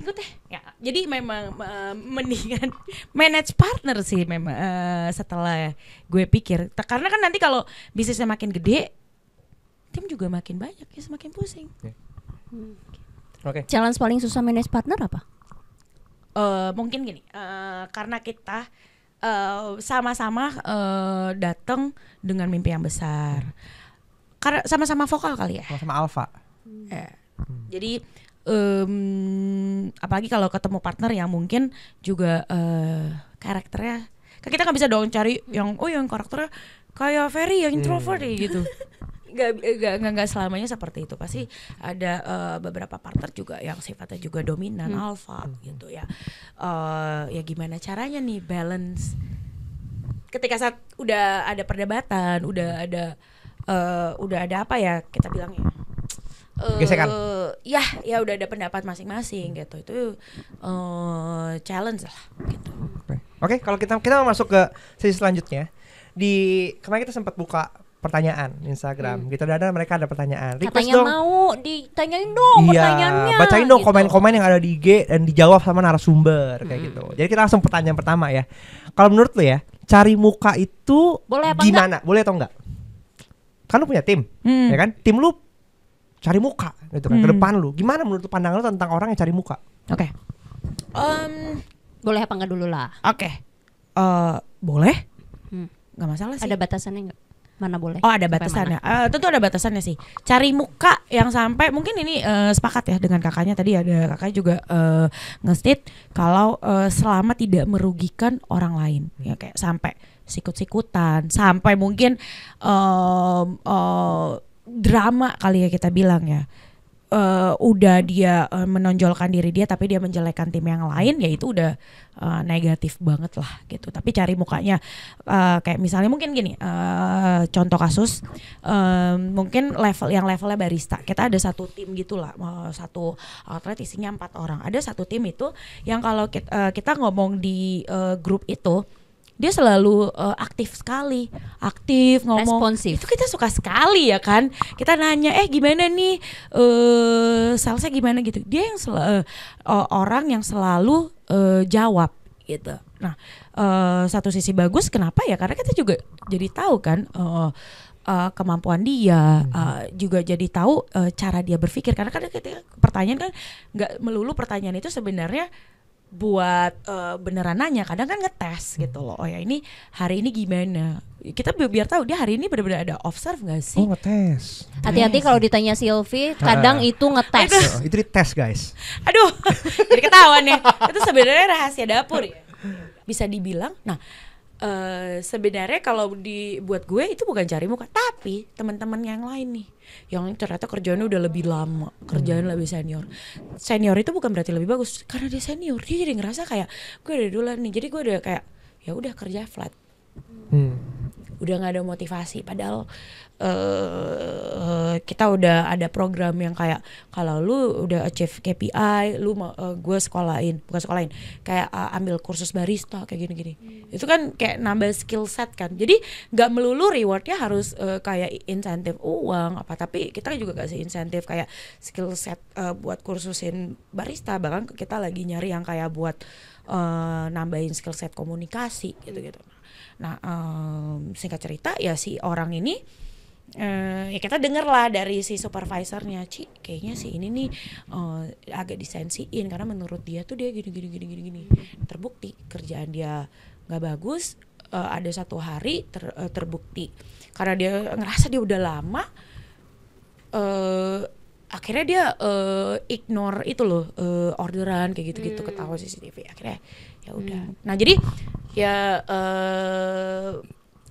ikut deh. Ya, jadi memang mendingan manage partner sih memang setelah gue pikir. Karena kan nanti kalau bisnisnya makin gede, tim juga makin banyak ya, semakin pusing. Oke. Challenge paling susah manage partner apa? Mungkin gini, karena kita sama-sama datang dengan mimpi yang besar. Karena sama-sama vokal kali ya. Sama alpha. Jadi apalagi kalau ketemu partner yang mungkin juga karakternya, kan kita nggak bisa dong cari yang karakternya kayak Ferry yang introvert gitu. Nggak selamanya seperti itu, pasti ada beberapa partner juga yang sifatnya juga dominan alpha gitu ya. Ya gimana caranya nih balance ketika saat udah ada perdebatan, udah ada apa ya kita bilangnya, gesekan. Ya udah ada pendapat masing-masing gitu, itu challenge lah gitu. Oke, kalau kita masuk ke sesi selanjutnya. Kemarin kita sempat buka pertanyaan Instagram. Gitu mereka ada pertanyaan. Request Katanya dong. mau ditanyain dong pertanyaannya. Bacain dong gitu. komen-komen yang ada di IG dan dijawab sama narasumber kayak gitu. Jadi kita langsung pertanyaan pertama ya. Kalau menurut lu ya, cari muka itu Boleh apa gimana? Boleh atau enggak? Kan lu punya tim, ya kan? Tim lu cari muka gitu kan ke depan lu. Gimana menurut lu, pandangan lu tentang orang yang cari muka? Oke. Boleh apa enggak dulu lah. Oke. Boleh? Nggak masalah sih. Ada batasannya enggak? Mana boleh? Oh ada Sampai batasannya, tentu ada batasannya sih. Cari muka yang sampai mungkin ini sepakat ya dengan kakaknya tadi, ada kakak juga nge-state kalau selama tidak merugikan orang lain, ya kayak sampai sikut-sikutan, sampai mungkin drama kali ya kita bilang ya. Udah dia menonjolkan diri dia tapi dia menjelekkan tim yang lain, ya itu udah negatif banget lah gitu. Tapi cari mukanya kayak misalnya mungkin gini, contoh kasus mungkin levelnya barista, kita ada satu tim gitulah, satu outlet isinya 4 orang, ada satu tim itu yang kalau kita ngomong di grup itu dia selalu aktif sekali, aktif ngomong, responsif. itu kita suka sekali ya kan. Kita nanya, gimana nih salesnya gimana gitu. Dia yang orang yang selalu jawab gitu. Nah satu sisi bagus, kenapa ya? Karena kita juga jadi tahu kan kemampuan dia, juga jadi tahu cara dia berpikir. Karena kan pertanyaan kan nggak melulu pertanyaan itu sebenarnya buat beneran nanya, kadang kan ngetes gitu loh. Oh ya ini hari ini gimana? Kita biar tahu dia hari ini benar-benar ada observe nggak sih? Oh ngetes. Hati-hati kalau ditanya Sylvie, kadang itu ngetes. Itu dites guys. Aduh, jadi ketahuan ya. Itu sebenarnya rahasia dapur ya. Bisa dibilang. Nah, sebenarnya kalau buat gue itu bukan cari muka, tapi teman-teman yang lain nih yang ternyata kerjaannya udah lebih lama, kerjaan lebih senior. Senior itu bukan berarti lebih bagus, karena dia senior dia jadi ngerasa kayak gue udah duluan nih, jadi gue udah kayak ya udah kerja flat. Udah nggak ada motivasi, padahal kita udah ada program yang kayak kalau lu udah achieve KPI, lu gue bukan sekolahin, kayak ambil kursus barista kayak gini-gini. Itu kan kayak nambah skill set kan. Jadi nggak melulu rewardnya harus kayak insentif uang apa, tapi kita juga kasih insentif kayak skill set buat kursusin barista. Bahkan kita lagi nyari yang kayak buat nambahin skill set komunikasi gitu-gitu. Nah, singkat cerita ya si orang ini ya kita denger lah dari si supervisornya, Ci kayaknya si ini nih agak disensiin karena menurut dia tuh dia gini. Terbukti kerjaan dia nggak bagus. Ada satu hari terbukti karena dia ngerasa dia udah lama, akhirnya dia ignore itu loh, orderan kayak gitu-gitu, ketawa CCTV. Akhirnya ya udah. Nah jadi ya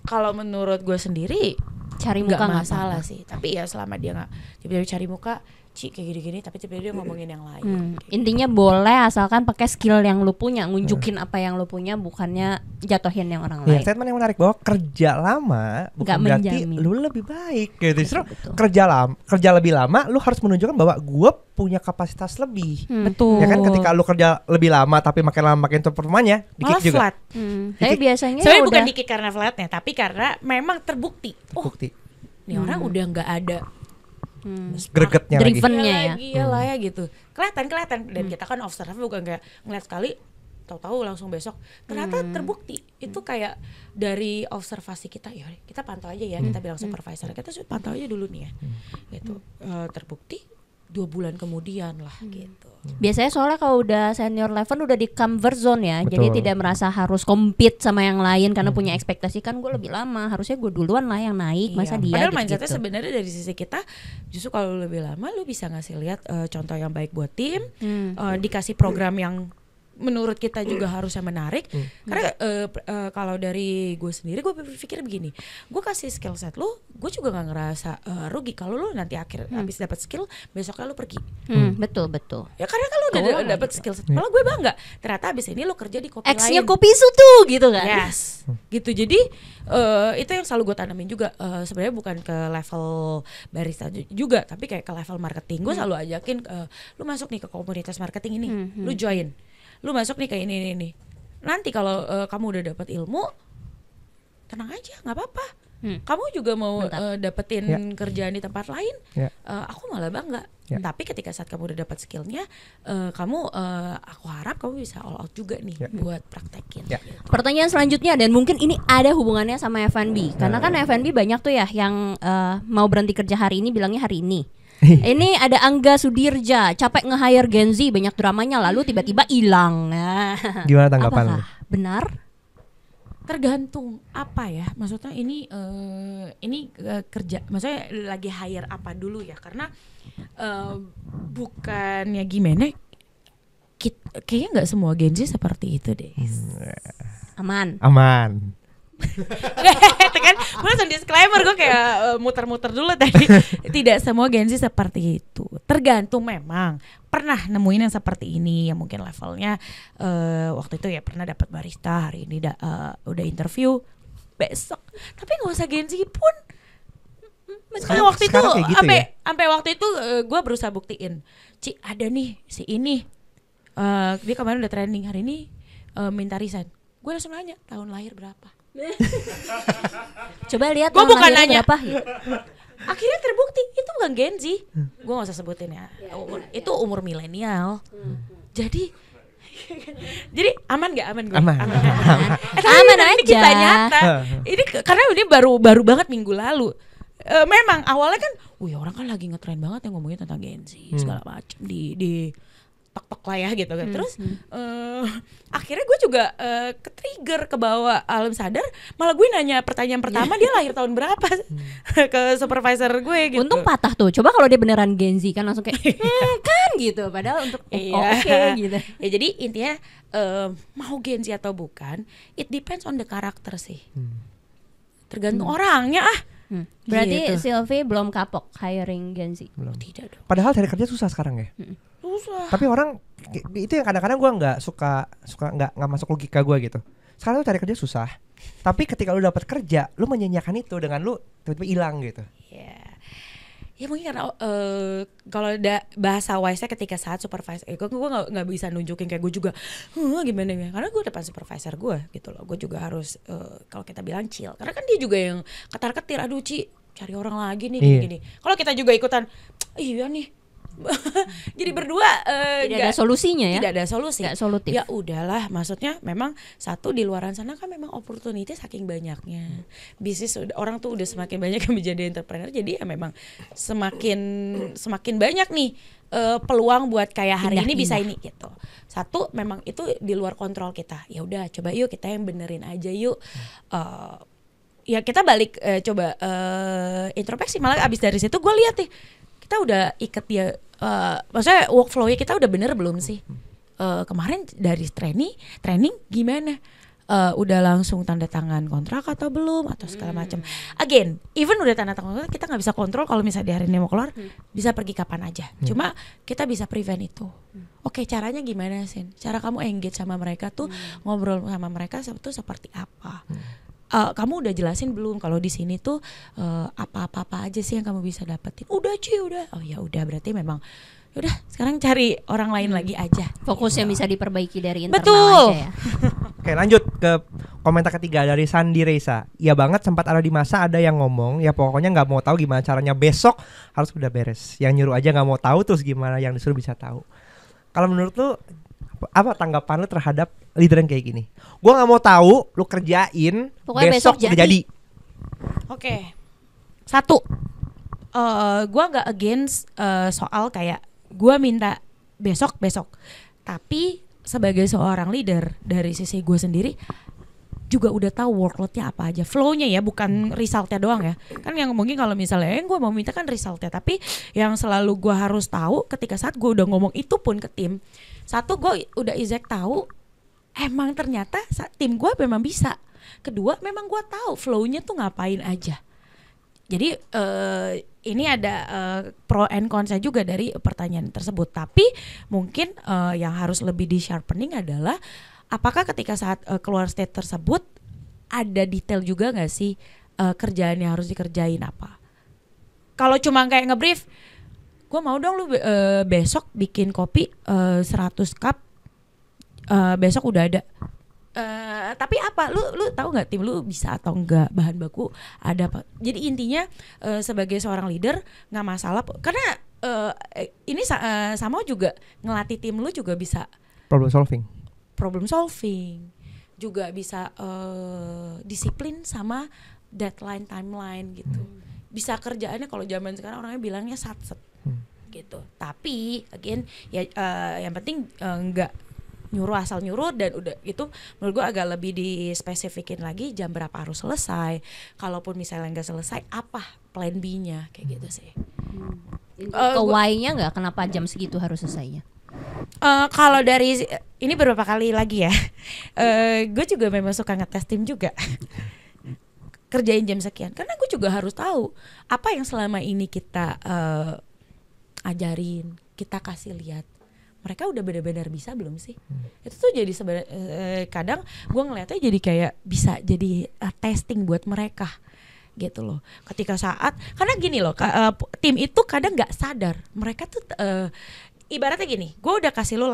kalau menurut gue sendiri Cari muka nggak nggak masalah apa-apa. sih, tapi ya selama dia nggak tiba-tiba cari muka, Ci kayak gini-gini, tapi tiba-tiba dia ngomongin yang lain. Intinya boleh asalkan pakai skill yang lu punya, ngunjukin apa yang lu punya, bukannya jatuhin yang orang lain. Statement yang menarik bahwa kerja lama bukan Nggak berarti menjamin. lu lebih baik gitu. Justru Betul. kerja lebih lama lu harus menunjukkan bahwa gue punya kapasitas lebih. Betul. Ya kan ketika lu kerja lebih lama tapi makin lama makin top performanya malah dikit juga. flat. Tapi biasanya Sebenarnya udah bukan dikit karena flatnya, tapi karena memang terbukti. Oh, Bukti. ini orang udah nggak ada Gregetnya lagi. Driven-nya ya. lagi ya lah ya gitu. Kelihatan dan kita kan observe bukan kayak ngeliat sekali tahu-tahu langsung besok. Ternyata terbukti. Itu kayak dari observasi kita, ya kita pantau aja ya, kita bilang supervisor, kita pantau aja dulu nih ya. Gitu. Terbukti 2 bulan kemudian lah gitu. biasanya soalnya kalau udah senior level udah di comfort zone ya. Betul. Jadi tidak merasa harus compete sama yang lain karena punya ekspektasi kan gue lebih lama, harusnya gue duluan lah yang naik, masa dia Padahal gitu. mindsetnya sebenarnya dari sisi kita justru kalau lu lebih lama lu bisa ngasih lihat contoh yang baik buat tim, dikasih program yang menurut kita juga harusnya menarik. Karena kalau dari gue sendiri gue berpikir begini, gue kasih skill set lu, gue juga nggak ngerasa rugi kalau lu nanti habis dapat skill besoknya lu pergi. Betul. Ya karena kalau udah dapat skill set, malah gue bangga. Ternyata abis ini lu kerja di kopi X-nya lain. kopi sutu gitu kan. Yes, gitu. Jadi itu yang selalu gue tanamin juga. Sebenarnya bukan ke level barista juga, tapi kayak ke level marketing. Gue selalu ajakin, lu masuk nih ke komunitas marketing ini, lu join, lu masuk nih kayak ini. Nanti kalau kamu udah dapat ilmu, tenang aja, nggak apa-apa. Kamu juga mau dapetin kerjaan di tempat lain, aku malah bangga. Tapi ketika saat kamu udah dapat skillnya, aku harap kamu bisa all out juga nih buat praktekin. Gitu. Pertanyaan selanjutnya, dan mungkin ini ada hubungannya sama F&B, karena kan F&B banyak tuh ya yang mau berhenti kerja hari ini bilangnya hari ini. Ini ada Angga Sudirja, capek nge-hire Gen Z, banyak dramanya lalu tiba-tiba hilang. Gimana tanggapan lu? Apakah benar? Tergantung apa ya, maksudnya ini kerja, maksudnya lagi hire apa dulu ya, karena bukannya gimana, kayaknya nggak semua Gen Z seperti itu deh. Aman. Kan gue langsung disclaimer, gue kayak muter-muter dulu tadi. Tidak semua Gen Z seperti itu, tergantung. Memang pernah nemuin yang seperti ini yang mungkin levelnya waktu itu ya pernah dapat barista, hari ini udah interview besok, tapi nggak usah Gen Z pun. Waktu itu gitu sampai waktu itu gue berusaha buktiin, Ci ada nih si ini, dia kemarin udah training, hari ini minta resign. Gue langsung nanya tahun lahir berapa. Coba lihat Gua tahun bukan lahirnya nanya. berapa gitu. Akhirnya terbukti itu bukan Gen Z. Gue gak usah sebutin ya. Itu umur milenial. Jadi aman gak? Aman gue. Aman. Tapi Aman ini aja. kita nyata. Ini karena ini baru banget minggu lalu. Memang awalnya kan, wih orang kan lagi ngetren banget yang ngomongin tentang Gen Z segala macam di tok lah ya gitu kan. Terus akhirnya gue juga ke-trigger, ke bawah alam sadar, malah gue nanya pertanyaan pertama dia lahir tahun berapa ke supervisor gue gitu. Untung patah tuh. Coba kalau dia beneran Gen Z kan langsung kayak kan gitu, padahal untuk Iya. oke gitu. Ya jadi intinya mau Gen Z atau bukan, it depends on the karakter sih. Tergantung orangnya Berarti Gitu. Sylvie belum kapok hiring Gen Z. Belum. Tidak dong. Padahal cari kerja susah sekarang ya. Susah. Tapi orang itu yang kadang-kadang gue nggak suka nggak masuk logika gue gitu. Sekarang lu cari kerja susah. Tapi ketika lu dapat kerja, lu menyanyiakan itu dengan lu tiba-tiba hilang gitu. Ya. Ya mungkin karena kalau ada bahasa wise-nya ketika saat supervisor, gue nggak bisa nunjukin kayak gue juga, gimana ya? Karena gue depan supervisor gue gitu loh. Gue juga harus kalau kita bilang chill. Karena kan dia juga yang ketar-ketir, aduh Ci, cari orang lagi nih gini-gini. Kalau kita juga ikutan, iya nih. Jadi berdua Tidak ada solusinya ya. tidak ada solusi. Nggak solutif. Ya udahlah, maksudnya memang satu di luaran sana kan memang opportunity saking banyaknya. Bisnis orang tuh udah semakin banyak yang menjadi entrepreneur, jadi ya memang semakin banyak nih peluang buat kayak hari ini bisa ini gitu. Satu memang itu di luar kontrol kita. Ya udah coba yuk kita yang benerin aja yuk. Ya kita balik coba introspeksi, malah abis dari situ gue lihat nih kita udah iket dia, maksudnya workflow-nya kita udah bener belum sih? Kemarin dari training gimana? Udah langsung tanda tangan kontrak atau belum atau segala macam. Again, even udah tanda tangan kontrak, kita nggak bisa kontrol kalau misalnya di hari ini mau keluar, bisa pergi kapan aja. Cuma kita bisa prevent itu. Oke, caranya gimana sih? Cara kamu engage sama mereka tuh, ngobrol sama mereka tuh seperti apa? Kamu udah jelasin belum kalau di sini tuh apa-apa aja sih yang kamu bisa dapetin? Udah Ci, udah. Oh ya udah, berarti memang udah sekarang cari orang lain lagi aja. Fokusnya bisa diperbaiki dari internal Betul. aja ya. Oke, lanjut ke komentar ketiga dari Sandi Reisa. Iya banget, sempat ada di masa ada yang ngomong ya pokoknya nggak mau tahu gimana caranya, besok harus udah beres. Yang nyuruh aja nggak mau tahu, terus gimana yang disuruh bisa tahu. Kalau menurut lu apa tanggapan lu terhadap leader yang kayak gini? Gua nggak mau tahu, lu kerjain, Pokoknya besok besok udah jadi. Oke. Satu, gue nggak against soal kayak gue minta besok. Tapi sebagai seorang leader dari sisi gue sendiri juga udah tahu workloadnya apa aja, flownya ya, bukan resultnya doang ya. Kan yang mungkin kalau misalnya gue mau minta kan resultnya, tapi yang selalu gue harus tahu ketika saat gue udah ngomong itu pun ke tim, satu gue udah exact tahu emang ternyata tim gue memang bisa. Kedua memang gue tahu flownya tuh ngapain aja. Jadi ini ada pro and consa juga dari pertanyaan tersebut. Tapi mungkin yang harus lebih di sharpening adalah apakah ketika saat keluar state tersebut ada detail juga nggak sih kerjaan yang harus dikerjain apa? Kalau cuma kayak ngebrief, gue mau dong lu besok bikin kopi 100 cup, besok udah ada. Tapi apa? Lu tahu nggak tim lu bisa atau enggak, bahan baku ada apa? Jadi intinya sebagai seorang leader nggak masalah, karena ini sama juga ngelatih tim lu juga bisa problem solving, juga bisa disiplin sama deadline timeline gitu. Bisa kerjaannya kalau zaman sekarang orangnya bilangnya satset gitu. Tapi again ya yang penting nggak nyuruh asal nyuruh, dan udah gitu menurut gue agak lebih dispesifikin lagi jam berapa harus selesai. Kalaupun misalnya nggak selesai, apa plan B-nya kayak gitu sih. Ke why-nya nggak, kenapa jam segitu harus selesainya? Kalau dari ini beberapa kali lagi ya, gue juga memang suka ngetes tim juga. Kerjain jam sekian, karena gue juga harus tahu apa yang selama ini kita ajarin, kita kasih lihat, mereka udah benar-benar bisa belum sih? Itu tuh jadi kadang gue ngeliatnya jadi kayak bisa jadi testing buat mereka gitu loh. Ketika saat, karena gini loh, tim itu kadang nggak sadar mereka tuh ibaratnya gini, gue udah kasih lu,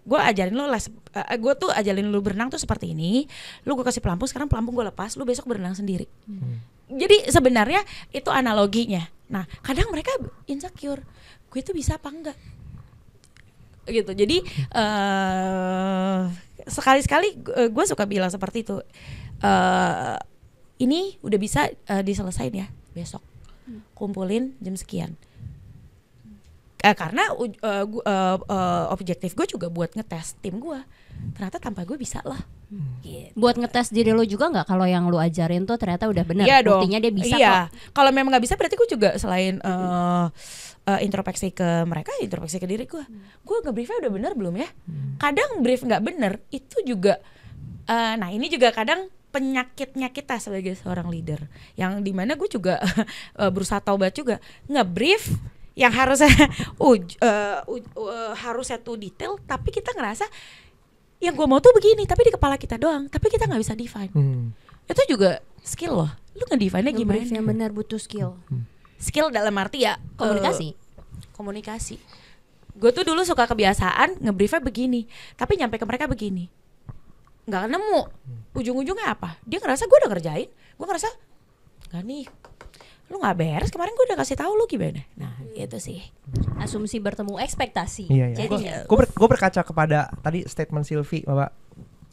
gue ajarin lu les, gue tuh ajarin lu berenang tuh seperti ini, lu gue kasih pelampung, sekarang pelampung gue lepas, lu besok berenang sendiri. Jadi sebenarnya itu analoginya. Nah kadang mereka insecure, gue tuh bisa apa enggak gitu. Jadi sekali-sekali gue suka bilang seperti itu, ini udah bisa diselesain ya besok, kumpulin jam sekian. Karena objektif gue juga buat ngetes tim gue. Ternyata tanpa gue bisa loh. Gitu. Buat ngetes diri lo juga nggak kalau yang lo ajarin tuh ternyata udah benar, Iya dong. buktinya dia bisa Iya. kok. Kalau memang nggak bisa berarti gue juga selain introspeksi ke mereka, introspeksi ke diri gue. Gue nge-briefnya udah benar belum ya? Kadang brief nggak benar itu juga. Nah ini juga kadang penyakitnya kita sebagai seorang leader, yang dimana gue juga berusaha taubat juga, nge-brief yang harusnya harusnya tuh detail, tapi kita ngerasa yang gue mau tuh begini, tapi di kepala kita doang, tapi kita nggak bisa define. Itu juga skill loh. Lu nge-define-nya gimana? Yang benar butuh skill. Skill dalam arti ya komunikasi. Gue tuh dulu suka kebiasaan nge-briefnya begini, tapi nyampe ke mereka begini, nggak nemu. Ujung-ujungnya apa? Dia ngerasa gue udah ngerjain, gue ngerasa nggak nih, lu nggak beres, kemarin gue udah kasih tahu lu gimana. Nah itu sih Asumsi bertemu ekspektasi. Iya. Jadinya Gue berkaca kepada tadi statement Sylvie bahwa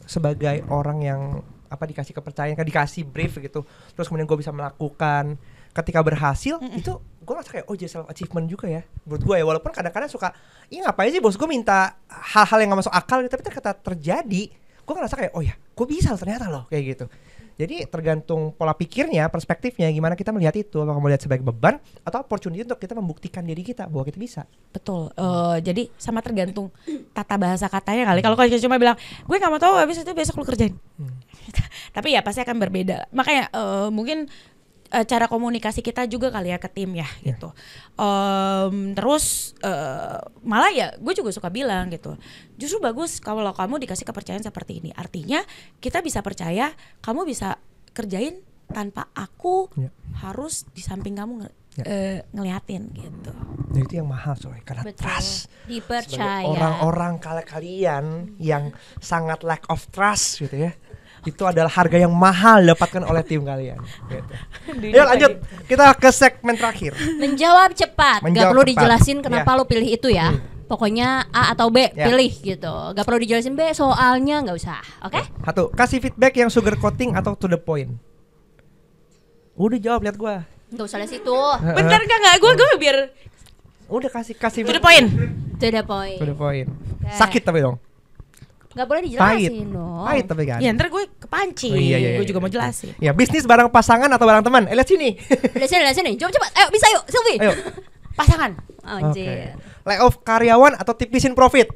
sebagai orang yang dikasih kepercayaan, dikasih brief gitu, terus kemudian gue bisa melakukan, ketika berhasil itu gue ngerasa kayak jadi self achievement juga ya menurut gue ya, walaupun kadang-kadang suka ngapain sih bos gue minta hal-hal yang gak masuk akal gitu, tapi ternyata terjadi gue ngerasa kayak gue bisa ternyata loh kayak gitu. Jadi tergantung pola pikirnya, perspektifnya, gimana kita melihat itu, apakah melihat sebagai beban atau opportunity untuk kita membuktikan diri kita bahwa kita bisa. betul. Jadi sama tergantung tata bahasa katanya kali. Kalau kita cuma bilang gue nggak mau tahu, habis itu besok lu kerjain. Tapi ya pasti akan berbeda. Makanya mungkin cara komunikasi kita juga kali ya ke tim ya gitu. Terus malah ya gue juga suka bilang gitu, justru bagus kalau kamu dikasih kepercayaan seperti ini. Artinya kita bisa percaya kamu bisa kerjain tanpa aku harus di samping kamu ngeliatin gitu. Nah, itu yang mahal coy, karena betul. trust. Dipercaya. Sebagai orang-orang kalian yang sangat lack of trust gitu ya, itu adalah harga yang mahal dapatkan oleh tim kalian gitu. Yuk lanjut, kita ke segmen terakhir. Menjawab cepat. Gak perlu cepat. dijelasin kenapa lo pilih itu ya. Pokoknya A atau B pilih gitu. Gak perlu dijelasin B soalnya, gak usah. Oke? Satu, kasih feedback yang sugar coating atau to the point. Udah jawab, lihat gua. Gak usah lihat situ. Bentar nggak gue biar Udah kasih to the point. To the point. To the point. Sakit tapi dong. Gak boleh Pahit. dijelasin dong. Pahit tapi kan. Ya ntar gue kepancing. Iya. Gue juga mau jelasin. Ya, bisnis bareng pasangan atau bareng teman. Lihat sini. Lihat sini. Jawab cepat. Ayo bisa yuk, Sylvie. Ayo. Pasangan. Anjir. Layoff karyawan atau tipisin profit.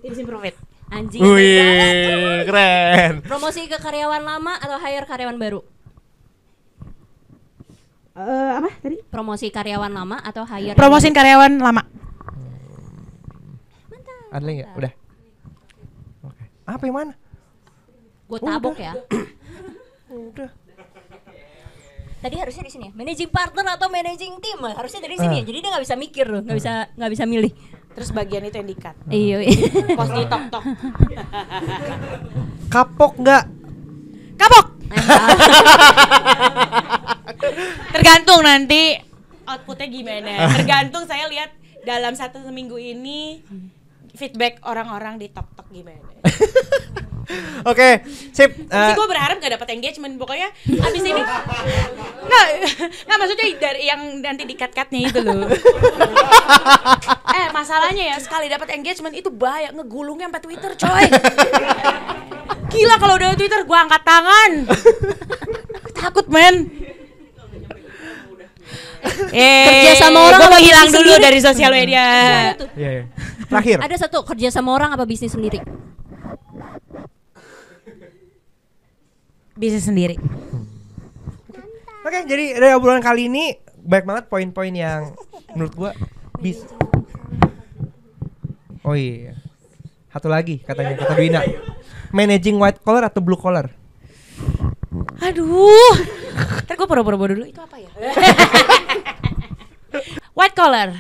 Tipisin profit. Anjing. Wih, keren. Promosi ke karyawan lama atau hire karyawan baru? Apa tadi? Promosi karyawan lama atau hire? Promosin karyawan lama. Ada lagi nggak? Udah. Oke. Apa yang mana? Gue tabok ya. Udah. Tadi harusnya di sini ya. Managing partner atau managing team harusnya dari sini ya. Jadi dia nggak bisa mikir loh, nggak bisa milih. Terus bagian itu yang di-cut. Iya. Pos di tok-tok. Kapok nggak? Kapok. Tergantung nanti outputnya gimana. Tergantung saya lihat dalam 1 minggu ini feedback orang-orang di tok-tok gimana. Oke, sip. Sih gue berharap gak dapat engagement. Pokoknya abis ini nggak maksudnya dari yang nanti di cut-cutnya itu loh. Masalahnya ya sekali dapat engagement itu bahaya, ngegulungnya sampai Twitter coy. Gila kalau udah Twitter gue angkat tangan. Takut men. Kerja sama orang gue apa hilang bisnis dulu sendiri? dari sosial media. Iya. Terakhir. Ada satu, kerja sama orang apa bisnis sendiri? Bisnis sendiri. Oke, jadi dari obrolan kali ini banyak banget poin-poin yang menurut gua bisa. Oh iya. Satu lagi katanya kata Duina. Managing white collar atau blue collar? Aduh. Ntar gue pura-pura dulu. Itu apa ya? White collar.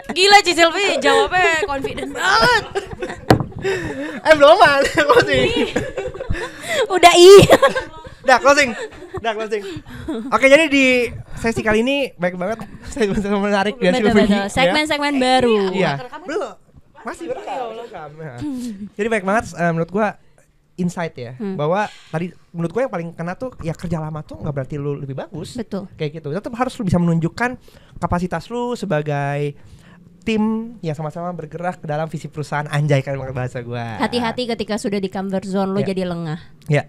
Gila Ci Sylvie jawabnya confident banget. Belum closing. Udah iya. Dah closing. Udah closing. Oke, jadi di sesi kali ini baik banget segmen menarik dari Betul, Sylvie. betul. Segmen-segmen baru. Iya. Belum. Masih berekam. Jadi baik banget menurut gua insight ya, bahwa tadi menurut gue yang paling kena tuh ya kerja lama tuh nggak berarti lu lebih bagus. Betul. Kayak gitu. Tetap harus lu bisa menunjukkan kapasitas lu sebagai tim yang sama-sama bergerak ke dalam visi perusahaan. Anjay kan bahasa gue. Hati-hati ketika sudah di comfort zone lu jadi lengah. Ya.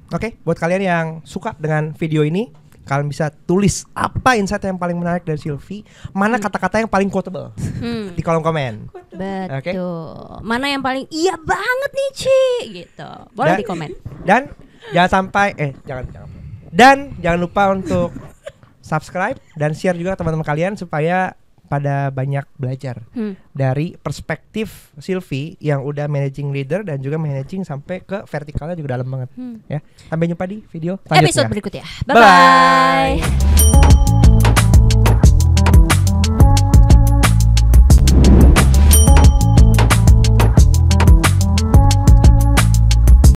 Oke, buat kalian yang suka dengan video ini, kalian bisa tulis apa insight yang paling menarik dari Sylvie, mana kata-kata yang paling quotable di kolom komen. Betul. Oke. Mana yang paling iya banget nih Ci gitu. Boleh di komen. Dan jangan sampai jangan lupa untuk subscribe dan share juga teman-teman kalian supaya pada banyak belajar dari perspektif Sylvie yang udah managing leader dan juga managing sampai ke vertikalnya juga dalam banget ya. Sampai jumpa di video selanjutnya. Episode berikutnya. Bye bye.